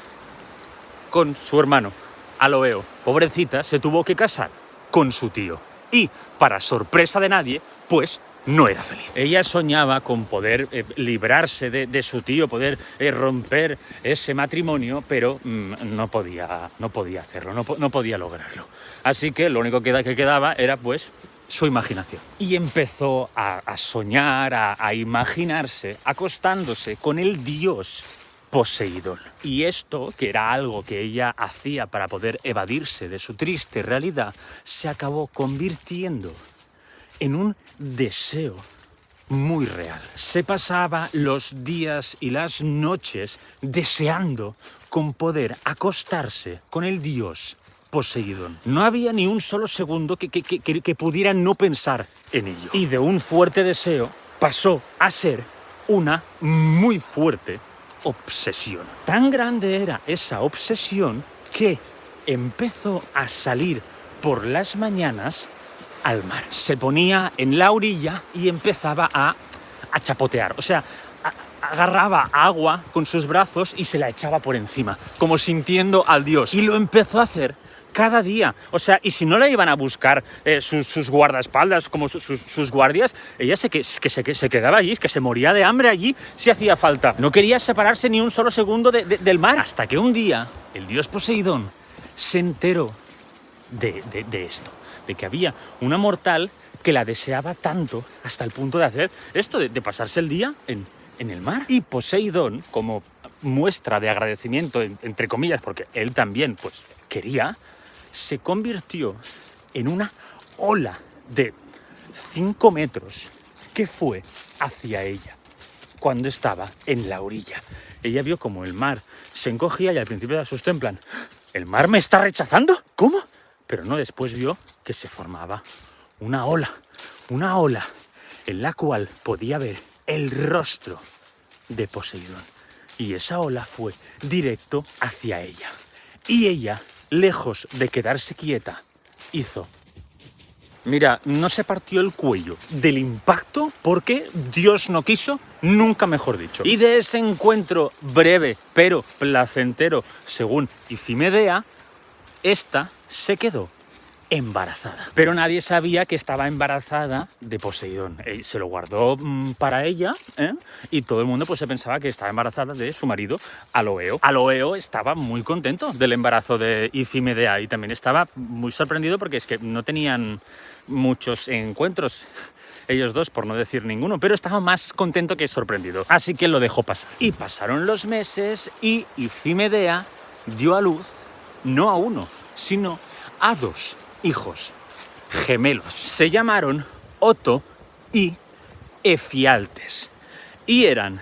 con su hermano, Aloeo. Pobrecita, se tuvo que casar con su tío. Y, para sorpresa de nadie, pues no era feliz. Ella soñaba con poder librarse de su tío, poder romper ese matrimonio, pero no podía hacerlo, no podía lograrlo. Así que lo único que quedaba era, pues, su imaginación. Y empezó a soñar, a imaginarse, acostándose con el dios Poseidón. Y esto, que era algo que ella hacía para poder evadirse de su triste realidad, se acabó convirtiendo en un deseo muy real. Se pasaba los días y las noches deseando con poder acostarse con el dios Poseidón. No había ni un solo segundo que pudiera no pensar en ello. Y de un fuerte deseo pasó a ser una muy fuerte obsesión. Tan grande era esa obsesión que empezó a salir por las mañanas al mar. Se ponía en la orilla y empezaba a chapotear. O sea, agarraba agua con sus brazos y se la echaba por encima, como sintiendo al dios. Y lo empezó a hacer cada día. O sea, y si no la iban a buscar sus guardaespaldas, como sus guardias, ella se quedaba allí, que se moría de hambre allí si hacía falta. No quería separarse ni un solo segundo del mar. Hasta que un día el dios Poseidón se enteró de esto, de que había una mortal que la deseaba tanto hasta el punto de hacer esto, de pasarse el día en el mar. Y Poseidón, como muestra de agradecimiento, entre comillas, porque él también pues quería, se convirtió en una ola de 5 metros que fue hacia ella cuando estaba en la orilla. Ella vio como el mar se encogía y al principio se asustó en plan, ¿el mar me está rechazando? ¿Cómo? Pero no, después vio que se formaba una ola en la cual podía ver el rostro de Poseidón. Y esa ola fue directo hacia ella. Y ella, lejos de quedarse quieta, hizo... Mira, no se partió el cuello del impacto porque Dios no quiso, nunca mejor dicho. Y de ese encuentro breve pero placentero, según Ifimedea, esta se quedó embarazada. Pero nadie sabía que estaba embarazada de Poseidón. Se lo guardó para ella, y todo el mundo pues se pensaba que estaba embarazada de su marido, Aloeo. Aloeo estaba muy contento del embarazo de Ifimedea y también estaba muy sorprendido porque es que no tenían muchos encuentros ellos dos, por no decir ninguno, pero estaba más contento que sorprendido. Así que lo dejó pasar. Y pasaron los meses y Ifimedea dio a luz no a uno, sino a 2 hijos gemelos. Se llamaron Oto y Efialtes y eran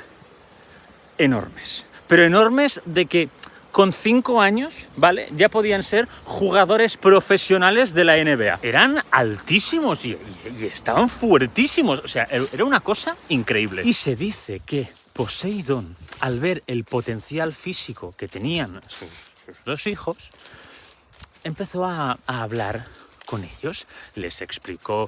enormes, pero enormes de que con 5 años, ¿vale? Ya podían ser jugadores profesionales de la NBA. Eran altísimos y estaban fuertísimos. O sea, era una cosa increíble. Y se dice que Poseidón, al ver el potencial físico que tenían sus 2 hijos, empezó a hablar con ellos. Les explicó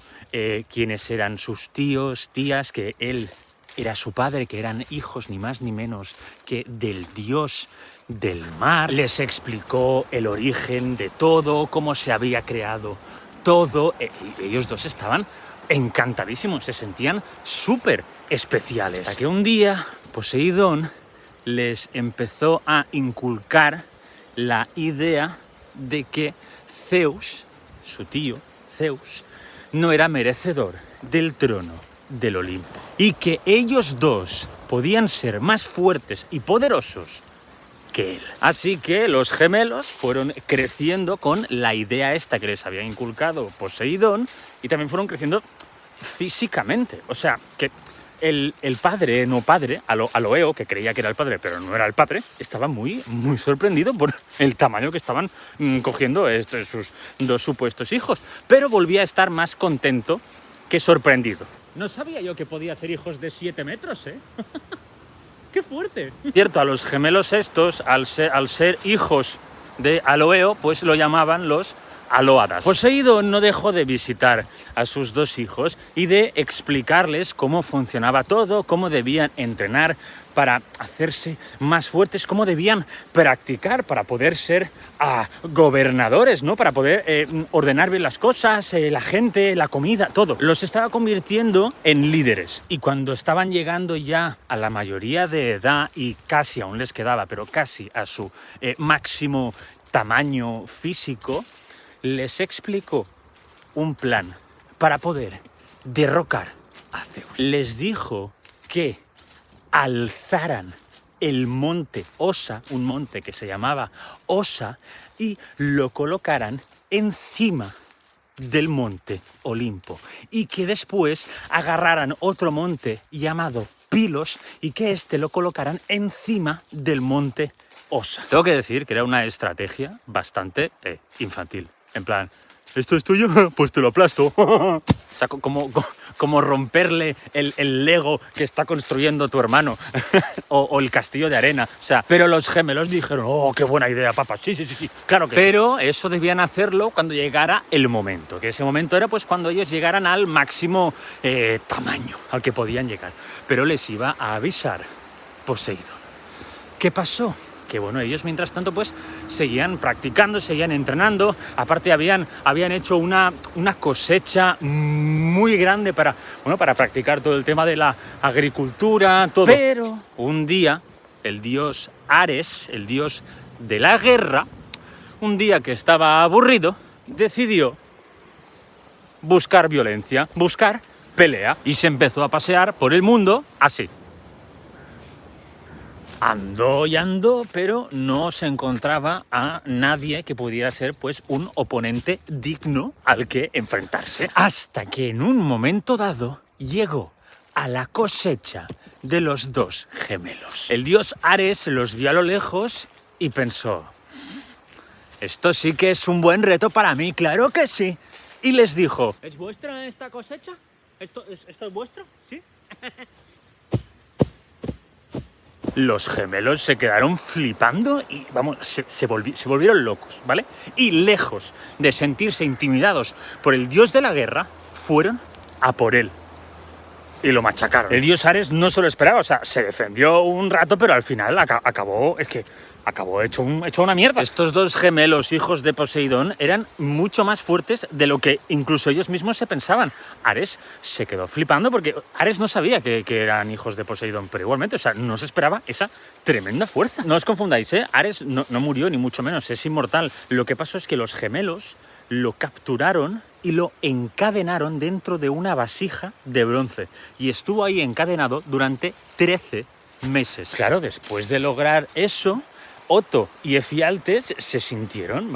quiénes eran sus tíos, tías, que él era su padre, que eran hijos ni más ni menos que del dios del mar. Les explicó el origen de todo, cómo se había creado todo. Y ellos dos estaban encantadísimos, se sentían súper especiales. Hasta que un día Poseidón les empezó a inculcar la idea de que Zeus, su tío Zeus, no era merecedor del trono del Olimpo y que ellos dos podían ser más fuertes y poderosos que él. Así que los gemelos fueron creciendo con la idea esta que les había inculcado Poseidón y también fueron creciendo físicamente. O sea, que el padre, no padre, Aloeo, que creía que era el padre, pero no era el padre, estaba muy sorprendido por el tamaño que estaban cogiendo sus 2 supuestos hijos. Pero volvía a estar más contento que sorprendido. No sabía yo que podía hacer hijos de 7 metros, ¿eh? ¡Qué fuerte! Cierto, a los gemelos estos, al ser hijos de Aloeo, pues lo llamaban los Aloadas. Poseidón no dejó de visitar a sus 2 hijos y de explicarles cómo funcionaba todo, cómo debían entrenar para hacerse más fuertes, cómo debían practicar para poder ser gobernadores, ¿no? Para poder ordenar bien las cosas, la gente, la comida, todo. Los estaba convirtiendo en líderes. Y cuando estaban llegando ya a la mayoría de edad, y casi aún les quedaba, pero casi a su máximo tamaño físico, les explicó un plan para poder derrocar a Zeus. Les dijo que alzaran el monte Osa, un monte que se llamaba Osa, y lo colocaran encima del monte Olimpo, y que después agarraran otro monte llamado Pilos y que lo colocaran encima del monte Osa. Tengo que decir que era una estrategia bastante infantil. En plan, ¿esto es tuyo? Pues te lo aplasto. O sea, como romperle el Lego que está construyendo tu hermano o el castillo de arena. O sea, pero los gemelos dijeron, oh, qué buena idea, papá. Sí, claro que sí. Pero eso debían hacerlo cuando llegara el momento. Que ese momento era pues cuando ellos llegaran al máximo tamaño al que podían llegar. Pero les iba a avisar Poseidón. ¿Qué pasó? Que bueno, ellos mientras tanto pues seguían practicando, seguían entrenando. Aparte habían hecho una cosecha muy grande para practicar todo el tema de la agricultura, todo. Pero un día el dios Ares, el dios de la guerra, un día que estaba aburrido, decidió buscar violencia, buscar pelea, y se empezó a pasear por el mundo así. Andó y andó, pero no se encontraba a nadie que pudiera ser pues un oponente digno al que enfrentarse. Hasta que en un momento dado llegó a la cosecha de los 2 gemelos. El dios Ares los vio a lo lejos y pensó, esto sí que es un buen reto para mí, claro que sí. Y les dijo, ¿es vuestra esta cosecha? ¿Esto es vuestro? ¿Sí? Los gemelos se quedaron flipando y, vamos, se volvieron locos, ¿vale? Y lejos de sentirse intimidados por el dios de la guerra, fueron a por él. Y lo machacaron. El dios Ares no se lo esperaba, o sea, se defendió un rato, pero al final acabó hecho una mierda. Estos 2 gemelos, hijos de Poseidón, eran mucho más fuertes de lo que incluso ellos mismos se pensaban. Ares se quedó flipando porque Ares no sabía que eran hijos de Poseidón, pero igualmente, o sea, no se esperaba esa tremenda fuerza. No os confundáis, Ares no murió ni mucho menos, es inmortal. Lo que pasó es que los gemelos lo capturaron y lo encadenaron dentro de una vasija de bronce. Y estuvo ahí encadenado durante 13 meses. Claro, después de lograr eso, Oto y Efialtes se sintieron,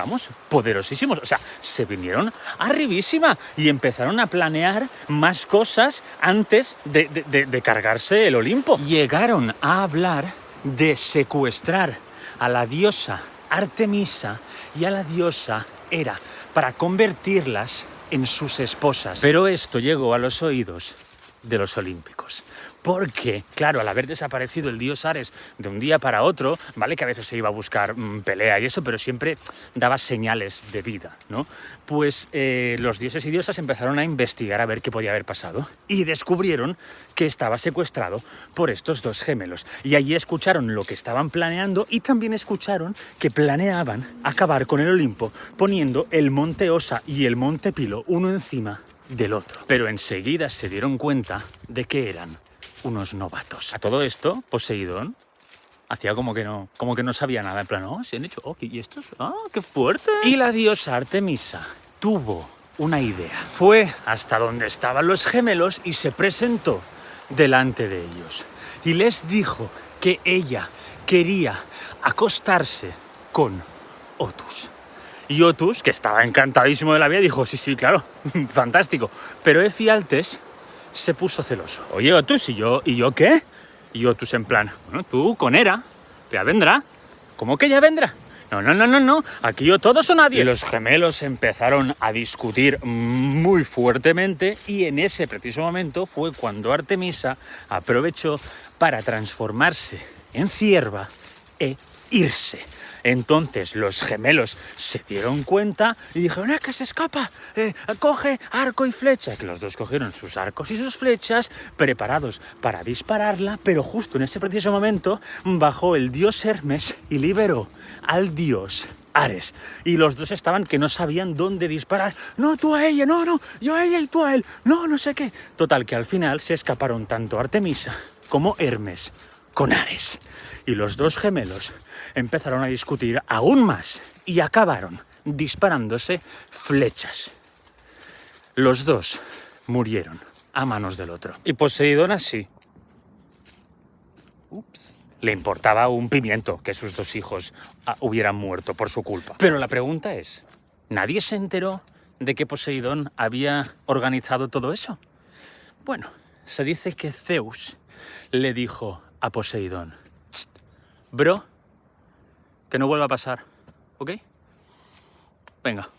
poderosísimos. O sea, se vinieron arribísima y empezaron a planear más cosas antes de cargarse el Olimpo. Llegaron a hablar de secuestrar a la diosa Artemisa y a la diosa Hera para convertirlas en sus esposas. Pero esto llegó a los oídos de los olímpicos. Porque, claro, al haber desaparecido el dios Ares de un día para otro, vale que a veces se iba a buscar pelea y eso, pero siempre daba señales de vida, ¿no? Pues los dioses y diosas empezaron a investigar a ver qué podía haber pasado y descubrieron que estaba secuestrado por estos dos gemelos. Y allí escucharon lo que estaban planeando y también escucharon que planeaban acabar con el Olimpo poniendo el monte Osa y el monte Pilo uno encima del otro. Pero enseguida se dieron cuenta de que eran unos novatos. A todo esto, Poseidón hacía como que no sabía nada. En plan, oh, se han hecho, oh, ¿y estos? Ah, qué fuerte. Y la diosa Artemisa tuvo una idea. Fue hasta donde estaban los gemelos y se presentó delante de ellos. Y les dijo que ella quería acostarse con Otus. Y Otus, que estaba encantadísimo de la vida, dijo, sí, claro, fantástico. Pero Efialtes se puso celoso. Oye, Otus, ¿y yo qué? Y Otus en plan, bueno, tú con Hera, ya vendrá. ¿Cómo que ya vendrá? No, aquí o todos o nadie. Y los gemelos empezaron a discutir muy fuertemente y en ese preciso momento fue cuando Artemisa aprovechó para transformarse en cierva e irse. Entonces los gemelos se dieron cuenta y dijeron, que se escapa, coge arco y flecha. Que los dos cogieron sus arcos y sus flechas preparados para dispararla, pero justo en ese preciso momento bajó el dios Hermes y liberó al dios Ares. Y los dos estaban que no sabían dónde disparar. No, tú a ella, no, yo a ella y tú a él. No sé qué. Total, que al final se escaparon tanto Artemisa como Hermes con Ares. Y los dos gemelos empezaron a discutir aún más y acabaron disparándose flechas. Los dos murieron a manos del otro. Y Poseidón así. Le importaba un pimiento que sus dos hijos hubieran muerto por su culpa. Pero la pregunta es, ¿nadie se enteró de que Poseidón había organizado todo eso? Bueno, se dice que Zeus le dijo a Poseidón, bro, que no vuelva a pasar, ¿ok? Venga.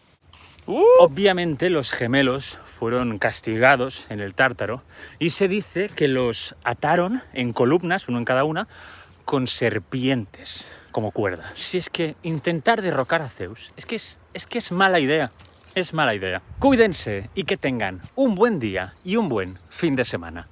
Obviamente los gemelos fueron castigados en el Tártaro y se dice que los ataron en columnas, uno en cada una, con serpientes como cuerda. Si es que intentar derrocar a Zeus es que es mala idea. Es mala idea. Cuídense y que tengan un buen día y un buen fin de semana.